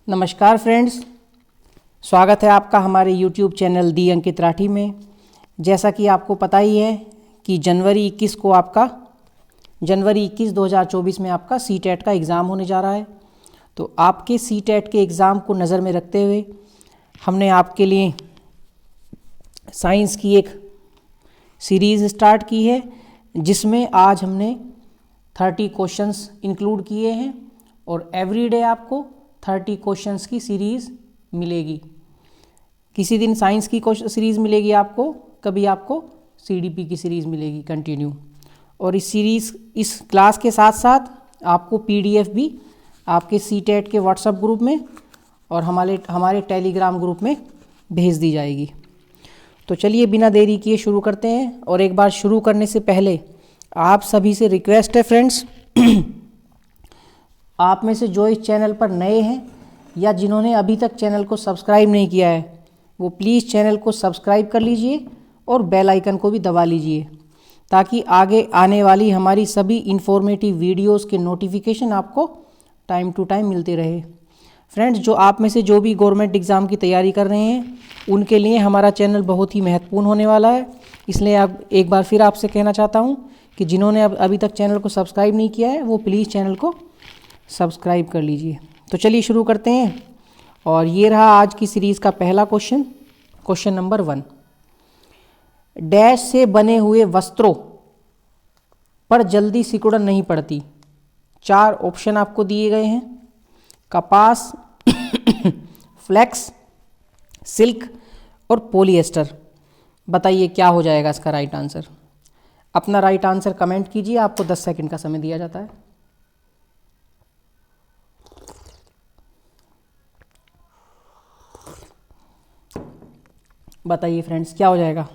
नमस्कार फ्रेंड्स, स्वागत है आपका हमारे YouTube चैनल दी अंकित राठी में। जैसा कि आपको पता ही है कि जनवरी 21 को आपका जनवरी 21 2024 में आपका CTET का एग्ज़ाम होने जा रहा है। तो आपके CTET के एग्ज़ाम को नज़र में रखते हुए हमने आपके लिए साइंस की एक सीरीज़ स्टार्ट की है, जिसमें आज हमने 30 क्वेश्चंस इंक्लूड किए हैं और एवरीडे आपको 30 क्वेश्चंस की सीरीज़ मिलेगी। किसी दिन साइंस की सीरीज़ मिलेगी आपको, कभी आपको CDP की सीरीज़ मिलेगी कंटिन्यू। और इस क्लास के साथ साथ आपको PDF भी आपके CTET के व्हाट्सएप ग्रुप में और हमारे टेलीग्राम ग्रुप में भेज दी जाएगी। तो चलिए बिना देरी किए शुरू करते हैं। और एक बार शुरू करने से पहले आप सभी से रिक्वेस्ट है फ्रेंड्स, आप में से जो इस चैनल पर नए हैं या जिन्होंने अभी तक चैनल को सब्सक्राइब नहीं किया है, वो प्लीज़ चैनल को सब्सक्राइब कर लीजिए और बेल आइकन को भी दबा लीजिए, ताकि आगे आने वाली हमारी सभी इन्फॉर्मेटिव वीडियोस के नोटिफिकेशन आपको टाइम टू टाइम मिलते रहे। फ्रेंड्स, जो आप में से जो भी गवर्नमेंट एग्ज़ाम की तैयारी कर रहे हैं, उनके लिए हमारा चैनल बहुत ही महत्वपूर्ण होने वाला है। इसलिए आप एक बार फिर आपसे कहना चाहता हूँ कि जिन्होंने अभी तक चैनल को सब्सक्राइब नहीं किया है, वो प्लीज़ चैनल को सब्सक्राइब कर लीजिए। तो चलिए शुरू करते हैं। और ये रहा आज की सीरीज़ का पहला क्वेश्चन नंबर 1। डैश से बने हुए वस्त्रों पर जल्दी सिकुड़न नहीं पड़ती। 4 ऑप्शन आपको दिए गए हैं: कपास, फ्लेक्स, सिल्क और पॉलिएस्टर। बताइए क्या हो जाएगा इसका राइट आंसर। अपना राइट आंसर कमेंट कीजिए, आपको 10 सेकंड का समय दिया जाता है। बताइए फ्रेंड्स क्या हो जाएगा,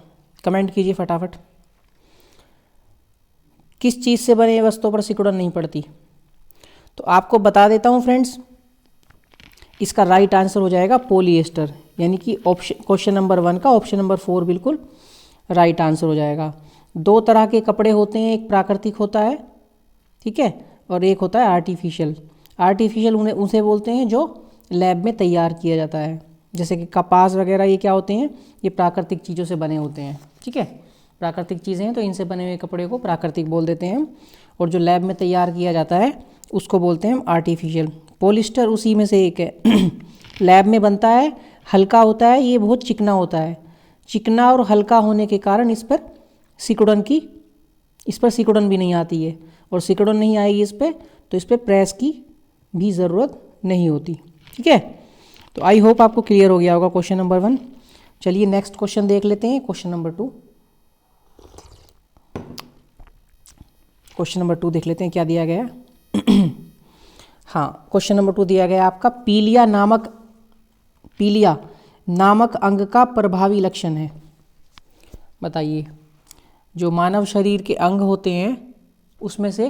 कमेंट कीजिए फटाफट। किस चीज़ से बने वस्तुओं पर सिकुड़न नहीं पड़ती? तो आपको बता देता हूँ फ्रेंड्स, इसका राइट आंसर हो जाएगा पॉलिएस्टर, यानी कि क्वेश्चन नंबर 1 का ऑप्शन नंबर 4 बिल्कुल राइट आंसर हो जाएगा। 2 तरह के कपड़े होते हैं, एक प्राकृतिक होता है, ठीक है, और एक होता है आर्टिफिशियल। आर्टिफिशियल उसे बोलते हैं जो लैब में तैयार किया जाता है, जैसे कि कपास वगैरह। ये क्या होते हैं? ये प्राकृतिक चीज़ों से बने होते हैं, ठीक है, प्राकृतिक चीज़ें हैं, तो इनसे बने हुए कपड़े को प्राकृतिक बोल देते हैं हम। और जो लैब में तैयार किया जाता है उसको बोलते हैं हम आर्टिफिशियल। पॉलिस्टर उसी में से एक है। लैब में बनता है, हल्का होता है, ये बहुत चिकना होता है। चिकना और हल्का होने के कारण इस पर सिकुड़न भी नहीं आती है, और सिकुड़न नहीं आएगी इस पर, तो इस पर प्रेस की भी ज़रूरत नहीं होती, ठीक है। तो आई होप आपको क्लियर हो गया होगा क्वेश्चन नंबर 1। चलिए नेक्स्ट क्वेश्चन देख लेते हैं, क्वेश्चन नंबर 2। क्वेश्चन नंबर 2 देख लेते हैं क्या दिया गया है। हाँ, क्वेश्चन नंबर 2 दिया गया आपका, पीलिया नामक अंग का प्रभावी लक्षण है। बताइए, जो मानव शरीर के अंग होते हैं उसमें से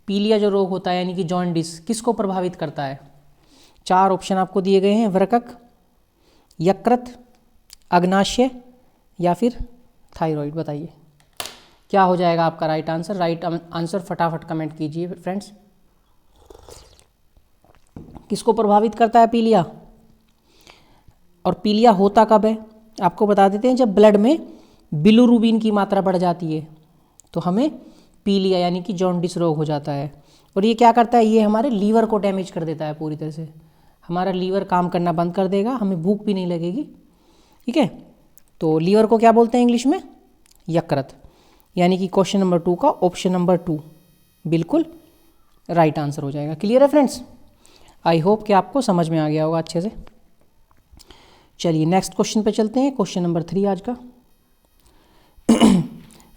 पीलिया जो रोग होता है, यानी कि जॉन्डिस, किसको प्रभावित करता है? 4 ऑप्शन आपको दिए गए हैं: वृक्क, यकृत, अग्नाशय या फिर थायराइड। बताइए क्या हो जाएगा आपका राइट आंसर। राइट आंसर फटाफट कमेंट कीजिए फ्रेंड्स। किसको प्रभावित करता है पीलिया? और पीलिया होता कब है? आपको बता देते हैं, जब ब्लड में बिलिरुबिन की मात्रा बढ़ जाती है तो हमें पीलिया यानी कि जॉन्डिस रोग हो जाता है। और ये क्या करता है? ये हमारे लीवर को डैमेज कर देता है पूरी तरह से। हमारा लीवर काम करना बंद कर देगा, हमें भूख भी नहीं लगेगी, ठीक है। तो लीवर को क्या बोलते हैं इंग्लिश में? यकृत। यानी कि क्वेश्चन नंबर 2 का ऑप्शन नंबर 2 बिल्कुल राइट आंसर हो जाएगा। क्लियर है फ्रेंड्स? आई होप कि आपको समझ में आ गया होगा अच्छे से। चलिए नेक्स्ट क्वेश्चन पे चलते हैं, क्वेश्चन नंबर 3 आज का।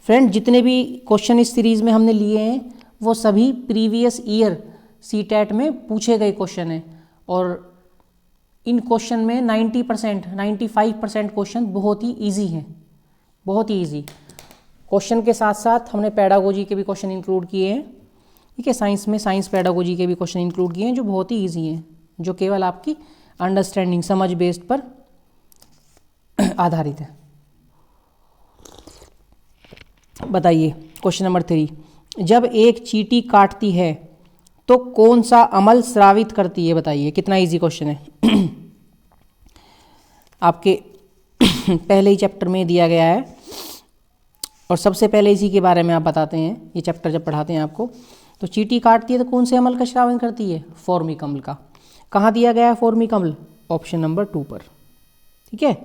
फ्रेंड, जितने भी क्वेश्चन इस सीरीज़ में हमने लिए हैं वो सभी प्रीवियस ईयर CTET में पूछे गए क्वेश्चन हैं, और इन क्वेश्चन में 95% क्वेश्चन बहुत ही ईजी हैं, बहुत ही ईजी। क्वेश्चन के साथ साथ हमने पेडागोजी के भी क्वेश्चन इंक्लूड किए हैं, ठीक है। साइंस पेडागोजी के भी क्वेश्चन इंक्लूड किए हैं जो बहुत ही ईजी हैं, जो केवल आपकी अंडरस्टैंडिंग, समझ बेस्ड पर आधारित है। बताइए क्वेश्चन नंबर 3, जब एक चींटी काटती है तो कौन सा अम्ल स्रावित करती है, बताइए। कितना इजी क्वेश्चन है। आपके पहले ही चैप्टर में दिया गया है और सबसे पहले इसी के बारे में आप बताते हैं, ये चैप्टर जब पढ़ाते हैं आपको। तो चींटी काटती है तो कौन से अम्ल का स्रावन करती है? फॉर्मिक अम्ल का। कहाँ दिया गया है फॉर्मिक अम्ल? ऑप्शन नंबर 2 पर। ठीक है,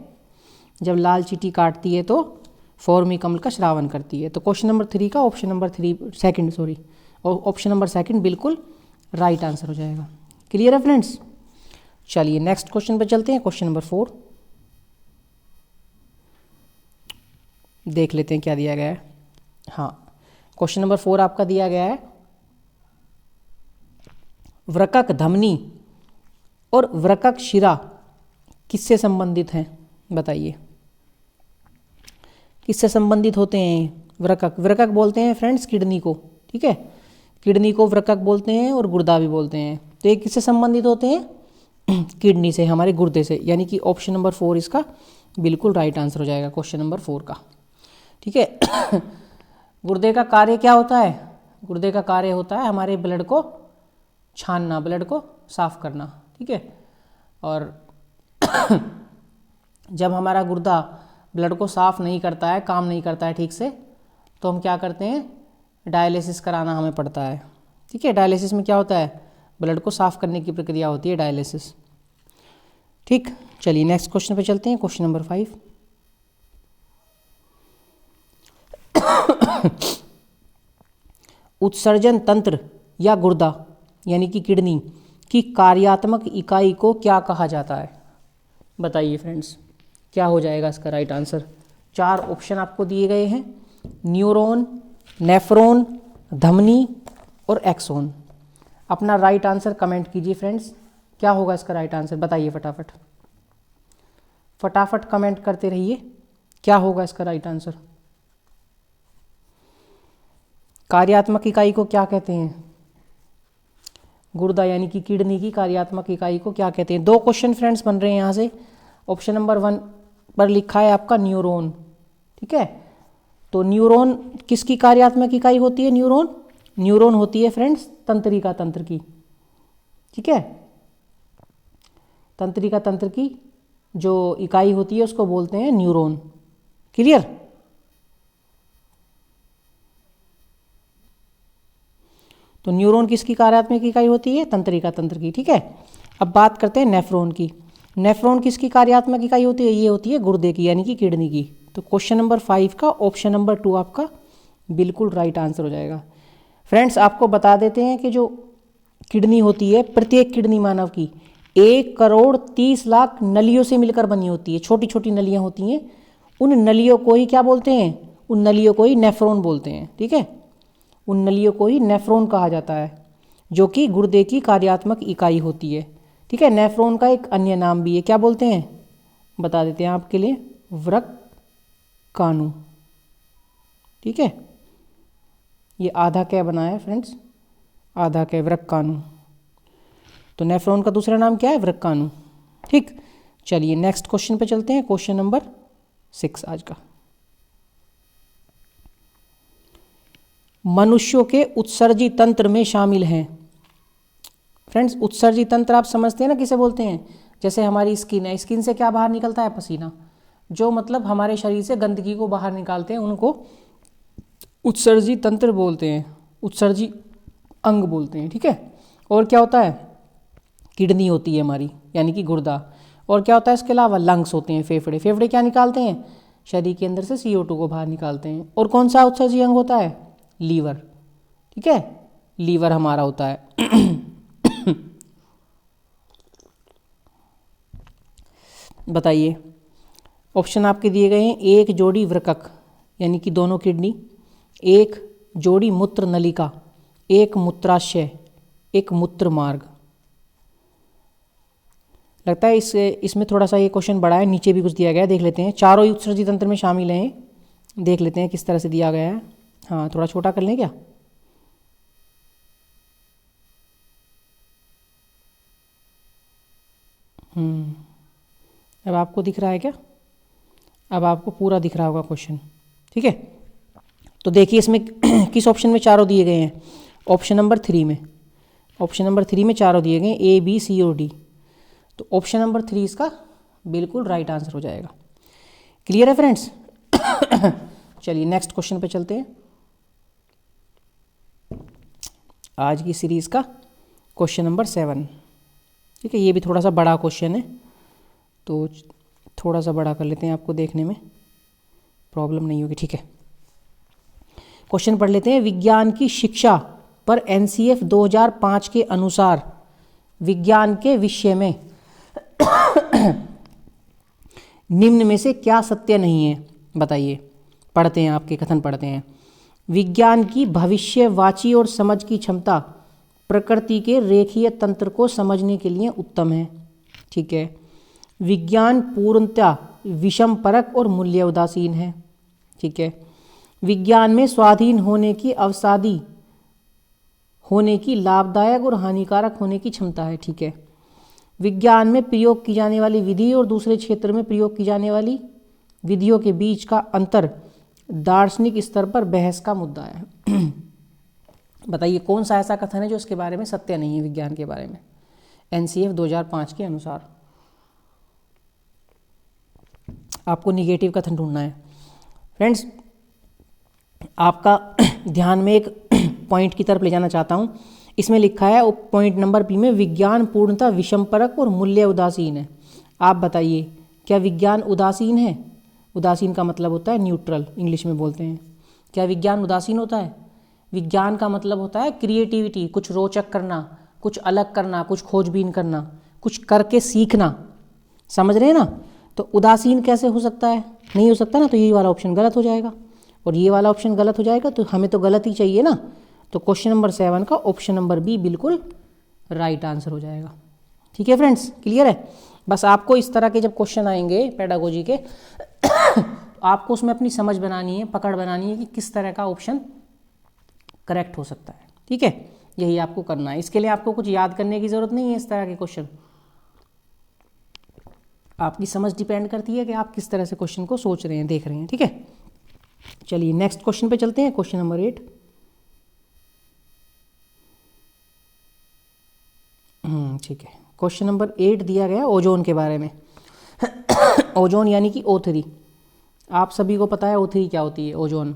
जब लाल चींटी काटती है तो फॉर्मिक अम्ल का स्रावन करती है। तो क्वेश्चन नंबर 3 का ऑप्शन नंबर 2 और ऑप्शन नंबर 2 बिल्कुल राइट आंसर हो जाएगा। क्लियर है फ्रेंड्स? चलिए नेक्स्ट क्वेश्चन पर चलते हैं। क्वेश्चन नंबर 4 देख लेते हैं क्या दिया गया है। हाँ, क्वेश्चन नंबर 4 आपका दिया गया है, वृकक धमनी और वृकक शिरा किससे संबंधित हैं, बताइए। किससे संबंधित होते हैं वृकक? वृकक बोलते हैं फ्रेंड्स किडनी को। ठीक है, किडनी को वृकक बोलते हैं और गुर्दा भी बोलते हैं। तो ये किससे संबंधित होते हैं? किडनी से, हमारे गुर्दे से। यानी कि ऑप्शन नंबर 4 इसका बिल्कुल राइट आंसर हो जाएगा क्वेश्चन नंबर 4 का। ठीक है। गुर्दे का कार्य क्या होता है? गुर्दे का कार्य होता है हमारे ब्लड को छानना, ब्लड को साफ करना। ठीक है, और जब हमारा गुर्दा ब्लड को साफ नहीं करता है, काम नहीं करता है ठीक से, तो हम क्या करते हैं? डायलिसिस कराना हमें पड़ता है। ठीक है, डायलिसिस में क्या होता है? ब्लड को साफ करने की प्रक्रिया होती है डायलिसिस। ठीक, चलिए नेक्स्ट क्वेश्चन पे चलते हैं। क्वेश्चन नंबर 5 उत्सर्जन तंत्र या गुर्दा यानी कि किडनी की कार्यात्मक इकाई को क्या कहा जाता है, बताइए फ्रेंड्स। क्या हो जाएगा इसका राइट आंसर? 4 ऑप्शन आपको दिए गए हैं, न्यूरॉन, नेफ्रॉन, धमनी और एक्सोन। अपना राइट आंसर कमेंट कीजिए फ्रेंड्स। क्या होगा इसका राइट आंसर, बताइए फटाफट। फटाफट कमेंट करते रहिए, क्या होगा इसका राइट आंसर। कार्यात्मक इकाई को क्या कहते हैं? गुर्दा यानी कि किडनी की कार्यात्मक इकाई को क्या कहते हैं? 2 क्वेश्चन फ्रेंड्स बन रहे हैं यहाँ से। ऑप्शन नंबर 1 पर लिखा है आपका न्यूरॉन। ठीक है, तो न्यूरॉन किसकी कार्यात्मक इकाई होती है? न्यूरॉन होती है फ्रेंड्स तंत्रिका तंत्र की। ठीक है, तंत्रिका तंत्र की जो इकाई होती है उसको बोलते हैं न्यूरॉन। क्लियर? तो न्यूरॉन किसकी कार्यात्मक इकाई होती है? तंत्रिका तंत्र की। ठीक है, अब बात करते हैं नेफ्रॉन की। नेफ्रॉन किसकी कार्यात्मक इकाई होती है? ये होती है गुर्दे की यानी कि किडनी की। तो क्वेश्चन नंबर 5 का ऑप्शन नंबर 2 आपका बिल्कुल राइट आंसर हो जाएगा। फ्रेंड्स आपको बता देते हैं कि जो किडनी होती है, प्रत्येक किडनी मानव की 1,30,00,000 नलियों से मिलकर बनी होती है। छोटी छोटी नलियाँ होती हैं, उन नलियों को ही क्या बोलते हैं? उन नलियों को ही नेफ्रॉन बोलते हैं। ठीक है, उन नलियों को ही नेफ्रॉन कहा जाता है, जो कि गुर्दे की कार्यात्मक इकाई होती है। ठीक है, नेफ्रॉन का एक अन्य नाम भी है, क्या बोलते हैं? बता देते हैं आपके लिए, वृक्काणु। ठीक है, ये आधा कै बना है फ्रेंड्स, आधा कै वृक्काणु। तो नेफ्रॉन का दूसरा नाम क्या है? वृक्काणु। ठीक, चलिए नेक्स्ट क्वेश्चन पे चलते हैं। क्वेश्चन नंबर 6 आज का, मनुष्यों के उत्सर्जी तंत्र में शामिल हैं। फ्रेंड्स उत्सर्जी तंत्र आप समझते हैं ना किसे बोलते हैं? जैसे हमारी स्किन है, स्किन से क्या बाहर निकलता है? पसीना। जो मतलब हमारे शरीर से गंदगी को बाहर निकालते हैं उनको उत्सर्जी तंत्र बोलते हैं, उत्सर्जी अंग बोलते हैं। ठीक है, और क्या होता है? किडनी होती है हमारी यानी कि गुर्दा। और क्या होता है इसके अलावा? लंग्स होते हैं, फेफड़े। फेफड़े क्या निकालते हैं? शरीर के अंदर से CO2 को बाहर निकालते हैं। और कौन सा उत्सर्जी अंग होता है? लीवर। ठीक है, लीवर हमारा होता है। बताइए, ऑप्शन आपके दिए गए हैं, एक जोड़ी वृकक यानी कि दोनों किडनी, एक जोड़ी मूत्र नलिका, एक मूत्राशय, एक मूत्र मार्ग। लगता है इसमें थोड़ा सा ये क्वेश्चन बड़ा है, नीचे भी कुछ दिया गया है, देख लेते हैं। चारों ही उत्सर्जी तंत्र में शामिल हैं, देख लेते हैं किस तरह से दिया गया है। हाँ, थोड़ा छोटा कर लें क्या? अब आपको दिख रहा है क्या? अब आपको पूरा दिख रहा होगा क्वेश्चन। ठीक है, तो देखिए इसमें किस ऑप्शन में चारों दिए गए हैं? ऑप्शन नंबर 3 में। ऑप्शन नंबर 3 में चारों दिए गए ए बी सी और डी, तो ऑप्शन नंबर 3 इसका बिल्कुल राइट आंसर हो जाएगा। क्लियर है फ्रेंड्स? चलिए नेक्स्ट क्वेश्चन पे चलते हैं। आज की सीरीज का क्वेश्चन नंबर 7। ठीक है, ये भी थोड़ा सा बड़ा क्वेश्चन है, तो थोड़ा सा बड़ा कर लेते हैं, आपको देखने में प्रॉब्लम नहीं होगी। ठीक है, क्वेश्चन पढ़ लेते हैं। विज्ञान की शिक्षा पर एनसीएफ 2005 के अनुसार विज्ञान के विषय में निम्न में से क्या सत्य नहीं है? बताइए। पढ़ते हैं, आपके कथन पढ़ते हैं। विज्ञान की भविष्यवाची और समझ की क्षमता प्रकृति के रेखीय तंत्र को समझने के लिए उत्तम है। ठीक है। विज्ञान पूर्णतः विषम परक और मूल्य उदासीन है। ठीक है। विज्ञान में स्वाधीन होने की अवसादी होने की लाभदायक और हानिकारक होने की क्षमता है। ठीक है। विज्ञान में प्रयोग की जाने वाली विधि और दूसरे क्षेत्र में प्रयोग की जाने वाली विधियों के बीच का अंतर दार्शनिक स्तर पर बहस का मुद्दा है। बताइए कौन सा ऐसा कथन है जो इसके बारे में सत्य नहीं है विज्ञान के बारे में, एनसीएफ 2005 के अनुसार। आपको निगेटिव कथन ढूंढना है। फ्रेंड्स, आपका ध्यान में एक पॉइंट की तरफ ले जाना चाहता हूं। इसमें लिखा है पॉइंट नंबर बी में, विज्ञान पूर्णतः विषमपरक और मूल्य उदासीन है। आप बताइए क्या विज्ञान उदासीन है? उदासीन का मतलब होता है न्यूट्रल, इंग्लिश में बोलते हैं। क्या विज्ञान उदासीन होता है? विज्ञान का मतलब होता है क्रिएटिविटी, कुछ रोचक करना, कुछ अलग करना, कुछ खोजबीन करना, कुछ करके सीखना। समझ रहे हैं ना? तो उदासीन कैसे हो सकता है? नहीं हो सकता ना, तो ये वाला ऑप्शन गलत हो जाएगा और ये वाला ऑप्शन गलत हो जाएगा, तो हमें तो गलत ही चाहिए ना। तो क्वेश्चन नंबर 7 का ऑप्शन नंबर बी बिल्कुल राइट आंसर हो जाएगा। ठीक है फ्रेंड्स, क्लियर है? बस आपको इस तरह के जब क्वेश्चन आएंगे पेडागोजी के आपको उसमें अपनी समझ बनानी है, पकड़ बनानी है कि किस तरह का ऑप्शन करेक्ट हो सकता है। ठीक है, यही आपको करना है। इसके लिए आपको कुछ याद करने की जरूरत नहीं है। इस तरह के क्वेश्चन आपकी समझ डिपेंड करती है कि आप किस तरह से क्वेश्चन को सोच रहे हैं, देख रहे हैं। ठीक है, चलिए नेक्स्ट क्वेश्चन पे चलते हैं। Question number 8। ठीक है, क्वेश्चन नंबर 8 दिया गया ओजोन के बारे में। ओजोन यानी कि O3। आप सभी को पता है O3 क्या होती है? ओजोन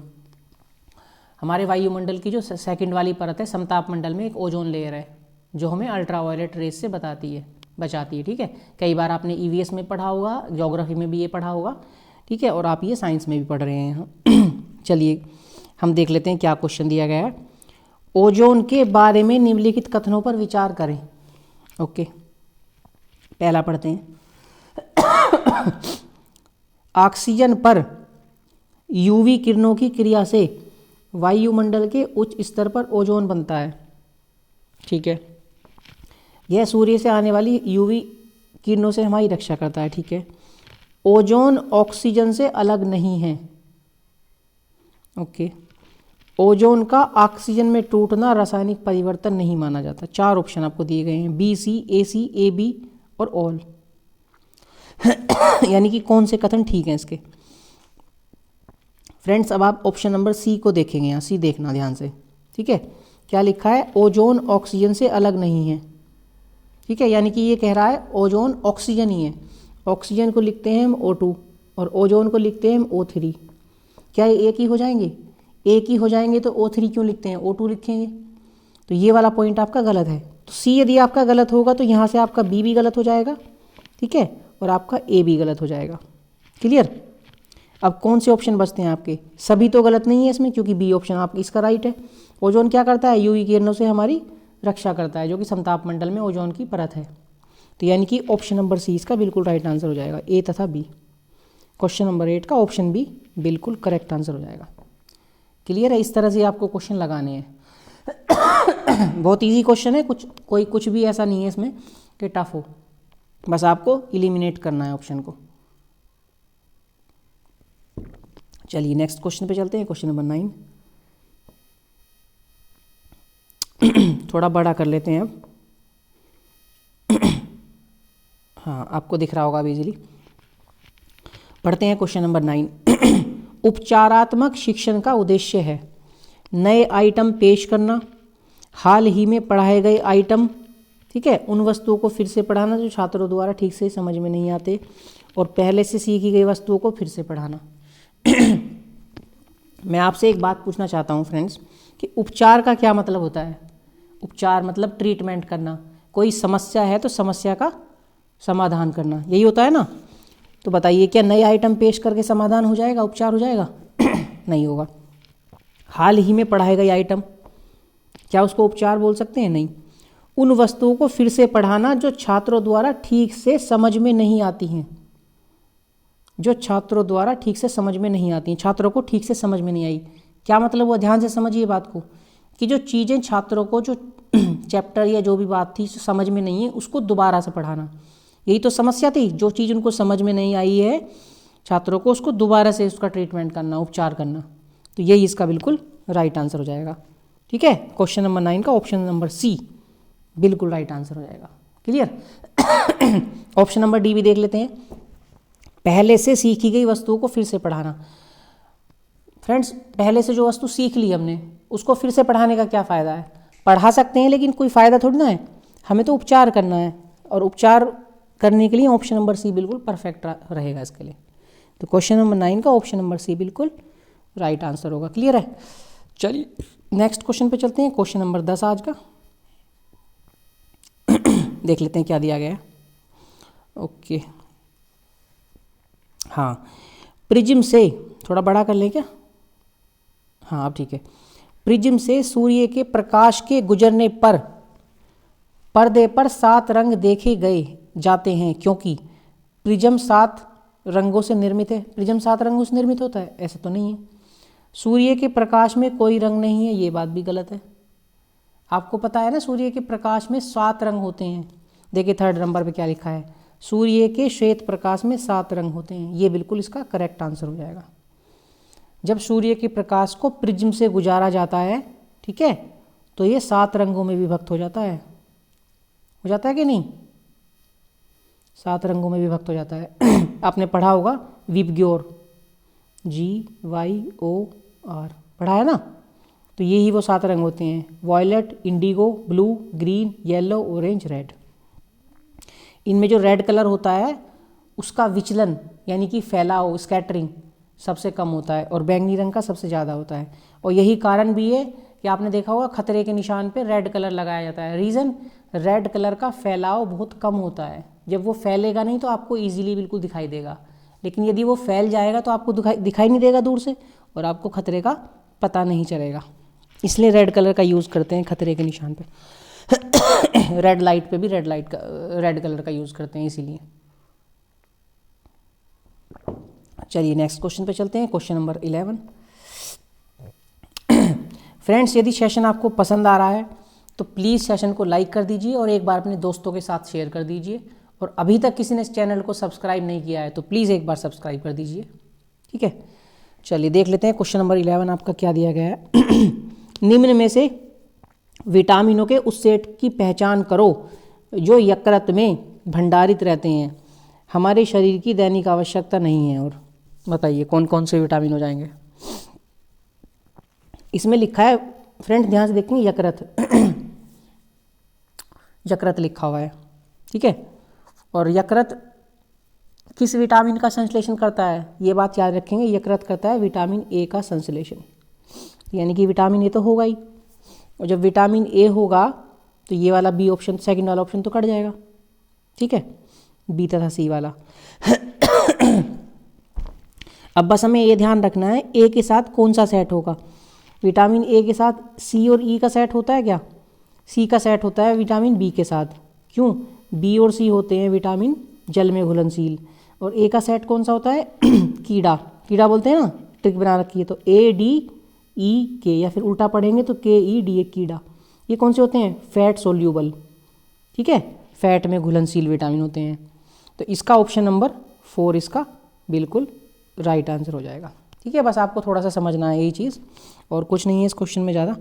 हमारे वायुमंडल की जो सेकंड वाली परत है, समताप मंडल में एक ओजोन लेयर है जो हमें अल्ट्रावायलेट रेस से बचाती है। ठीक है, कई बार आपने ईवीएस में पढ़ा होगा, ज्योग्राफी में भी ये पढ़ा होगा। ठीक है, और आप ये साइंस में भी पढ़ रहे हैं। चलिए हम देख लेते हैं क्या क्वेश्चन दिया गया है। ओजोन के बारे में निम्नलिखित कथनों पर विचार करें। ओके, पहला पढ़ते हैं। ऑक्सीजन पर यूवी किरणों की क्रिया से वायुमंडल के उच्च स्तर पर ओजोन बनता है। ठीक है, यह सूर्य से आने वाली यूवी किरणों से हमारी रक्षा करता है। ठीक है, ओजोन ऑक्सीजन से अलग नहीं है। ओके, ओजोन का ऑक्सीजन में टूटना रासायनिक परिवर्तन नहीं माना जाता। 4 ऑप्शन आपको दिए गए हैं, बी, सी, ए, सी, ए, बी और ऑल। यानी कि कौन से कथन ठीक हैं इसके। फ्रेंड्स, अब आप ऑप्शन नंबर सी को देखेंगे, यहाँ सी देखना ध्यान से। ठीक है, क्या लिखा है? ओजोन ऑक्सीजन से अलग नहीं है। ठीक है, यानी कि ये कह रहा है ओजोन ऑक्सीजन ही है। ऑक्सीजन को लिखते हैं हम O2 और ओजोन को लिखते हैं हम O3। क्या ये एक ही हो जाएंगे? एक ही हो जाएंगे तो O3 क्यों लिखते हैं? O2 लिखेंगे। तो ये वाला पॉइंट आपका गलत है। तो सी यदि आपका गलत होगा तो यहाँ से आपका बी भी गलत हो जाएगा। ठीक है, और आपका ए भी गलत हो जाएगा। क्लियर? अब कौन से ऑप्शन बचते हैं आपके? सभी तो गलत नहीं है इसमें, क्योंकि बी ऑप्शन आपका इसका राइट है। ओजोन क्या करता है? यूवी किरणों से हमारी रक्षा करता है, जो कि समताप मंडल में ओजोन की परत है। तो यानी कि ऑप्शन नंबर सी इसका बिल्कुल राइट आंसर हो जाएगा, ए तथा बी। क्वेश्चन नंबर 8 का ऑप्शन बी बिल्कुल करेक्ट आंसर हो जाएगा। क्लियर है? इस तरह से आपको क्वेश्चन लगाने हैं। बहुत इजी क्वेश्चन है, कुछ भी ऐसा नहीं है इसमें कि टफ हो। बस आपको इलिमिनेट करना है ऑप्शन को। चलिए नेक्स्ट क्वेश्चन पे चलते हैं। Question number 9। थोड़ा बड़ा कर लेते हैं अब। हाँ, आपको दिख रहा होगा अभी इजीली। पढ़ते हैं क्वेश्चन नंबर 9। उपचारात्मक शिक्षण का उद्देश्य है नए आइटम पेश करना, हाल ही में पढ़ाए गए आइटम, ठीक है, उन वस्तुओं को फिर से पढ़ाना जो छात्रों द्वारा ठीक से समझ में नहीं आते, और पहले से सीखी गई वस्तुओं को फिर से पढ़ाना। मैं आपसे एक बात पूछना चाहता हूँ फ्रेंड्स कि उपचार का क्या मतलब होता है? उपचार मतलब ट्रीटमेंट करना। कोई समस्या है तो समस्या का समाधान करना, यही होता है ना। तो बताइए क्या नए आइटम पेश करके समाधान हो जाएगा, उपचार हो जाएगा? नहीं होगा। हाल ही में पढ़ाए गए आइटम, क्या उसको उपचार बोल सकते हैं? नहीं। उन वस्तुओं को फिर से पढ़ाना जो छात्रों द्वारा ठीक से समझ में नहीं आती हैं, जो छात्रों द्वारा ठीक से समझ में नहीं आती हैं, छात्रों को ठीक से समझ में नहीं आई। क्या मतलब हुआ? ध्यान से समझिए बात को, कि जो चीज़ें छात्रों को जो चैप्टर या जो भी बात थी समझ में नहीं है उसको दोबारा से पढ़ाना, यही तो समस्या थी। जो चीज़ उनको समझ में नहीं आई है छात्रों को, उसको दोबारा से उसका ट्रीटमेंट करना, उपचार करना। तो यही इसका बिल्कुल राइट आंसर हो जाएगा। ठीक है, क्वेश्चन नंबर 9 का ऑप्शन नंबर सी बिल्कुल राइट आंसर हो जाएगा। क्लियर? ऑप्शन नंबर डी भी देख लेते हैं, पहले से सीखी गई वस्तुओं को फिर से पढ़ाना। फ्रेंड्स, पहले से जो वस्तु सीख ली हमने उसको फिर से पढ़ाने का क्या फ़ायदा है? पढ़ा सकते हैं लेकिन कोई फ़ायदा थोड़ी ना है, हमें तो उपचार करना है, और उपचार करने के लिए ऑप्शन नंबर सी बिल्कुल परफेक्ट रहेगा इसके लिए। तो क्वेश्चन नंबर 9 का ऑप्शन नंबर सी बिल्कुल राइट आंसर होगा। क्लियर है? चलिए नेक्स्ट क्वेश्चन पे चलते हैं, क्वेश्चन नंबर 10 आज का। देख लेते हैं क्या दिया गया है। ओके, हाँ, प्रिज्म से, थोड़ा बड़ा कर लें क्या? हाँ अब ठीक है। प्रिज्म से सूर्य के प्रकाश के गुजरने पर पर्दे पर 7 रंग देखे गए जाते हैं, क्योंकि प्रिज्म 7 रंगों से निर्मित है। प्रिज्म 7 रंगों से निर्मित होता है? ऐसा तो नहीं है। सूर्य के प्रकाश में कोई रंग नहीं है, ये बात भी गलत है। आपको पता है ना सूर्य के प्रकाश में 7 रंग होते हैं। देखिए थर्ड नंबर पे क्या लिखा है, सूर्य के श्वेत प्रकाश में 7 रंग होते हैं, ये बिल्कुल इसका करेक्ट आंसर हो जाएगा। जब सूर्य के प्रकाश को प्रिज्म से गुजारा जाता है, ठीक है, तो ये 7 रंगों में विभक्त हो जाता है कि नहीं? 7 रंगों में विभक्त हो जाता है। आपने पढ़ा होगा विबग्योर, GYOR, पढ़ा है ना? तो यही वो 7 रंग होते हैं, violet, indigo, blue, green, yellow, orange, red. इनमें जो रेड कलर होता है उसका विचलन यानी कि फैलाव, स्कैटरिंग सबसे कम होता है, और बैंगनी रंग का सबसे ज़्यादा होता है। और यही कारण भी है कि आपने देखा होगा खतरे के निशान पे रेड कलर लगाया जाता है। रीज़न, रेड कलर का फैलाव बहुत कम होता है। जब वो फैलेगा नहीं तो आपको ईजिली बिल्कुल दिखाई देगा, लेकिन यदि वो फैल जाएगा तो आपको दिखाई नहीं देगा दूर से, और आपको खतरे का पता नहीं चलेगा। इसलिए रेड कलर का यूज़ करते हैं खतरे के निशान पे। रेड लाइट पे भी रेड कलर का यूज़ करते हैं इसीलिए। चलिए नेक्स्ट क्वेश्चन पे चलते हैं, क्वेश्चन नंबर 11। फ्रेंड्स, यदि सेशन आपको पसंद आ रहा है तो प्लीज़ सेशन को लाइक कर दीजिए और एक बार अपने दोस्तों के साथ शेयर कर दीजिए, और अभी तक किसी ने इस चैनल को सब्सक्राइब नहीं किया है तो प्लीज़ एक बार सब्सक्राइब कर दीजिए। ठीक है, चलिए देख लेते हैं क्वेश्चन नंबर 11 आपका क्या दिया गया है। निम्न में से विटामिनों के उस सेट की पहचान करो जो यकृत में भंडारित रहते हैं, हमारे शरीर की दैनिक आवश्यकता नहीं है। और बताइए कौन कौन से विटामिन हो जाएंगे। इसमें लिखा है फ्रेंड, ध्यान से देखेंगे, यकृत यकृत लिखा हुआ है, ठीक है। और यकृत किस विटामिन का संश्लेषण करता है, ये बात याद रखेंगे। यकृत करता है विटामिन ए का संश्लेषण, यानी कि विटामिन ए तो होगा ही, और जब विटामिन ए होगा तो ये वाला बी ऑप्शन, सेकंड वाला ऑप्शन तो कट जाएगा, ठीक है, बी तथा सी वाला। अब बस हमें ये ध्यान रखना है ए के साथ कौन सा सेट होगा। विटामिन ए के साथ सी और ई का सेट होता है क्या? सी का सेट होता है विटामिन बी के साथ। क्यों? बी और सी होते हैं विटामिन जल में घुलनशील। और ए का सेट कौन सा होता है? कीड़ा बोलते हैं ना, ट्रिक बना रखी है। तो ADE या फिर उल्टा पढ़ेंगे तो KEDA, कीड़ा। ये कौन से होते हैं? फैट सोल्यूबल, ठीक है, फैट में घुलनशील विटामिन होते हैं। तो इसका ऑप्शन नंबर 4 इसका बिल्कुल राइट आंसर हो जाएगा। ठीक है, बस आपको थोड़ा सा समझना है यही चीज़, और कुछ नहीं है इस क्वेश्चन में ज़्यादा।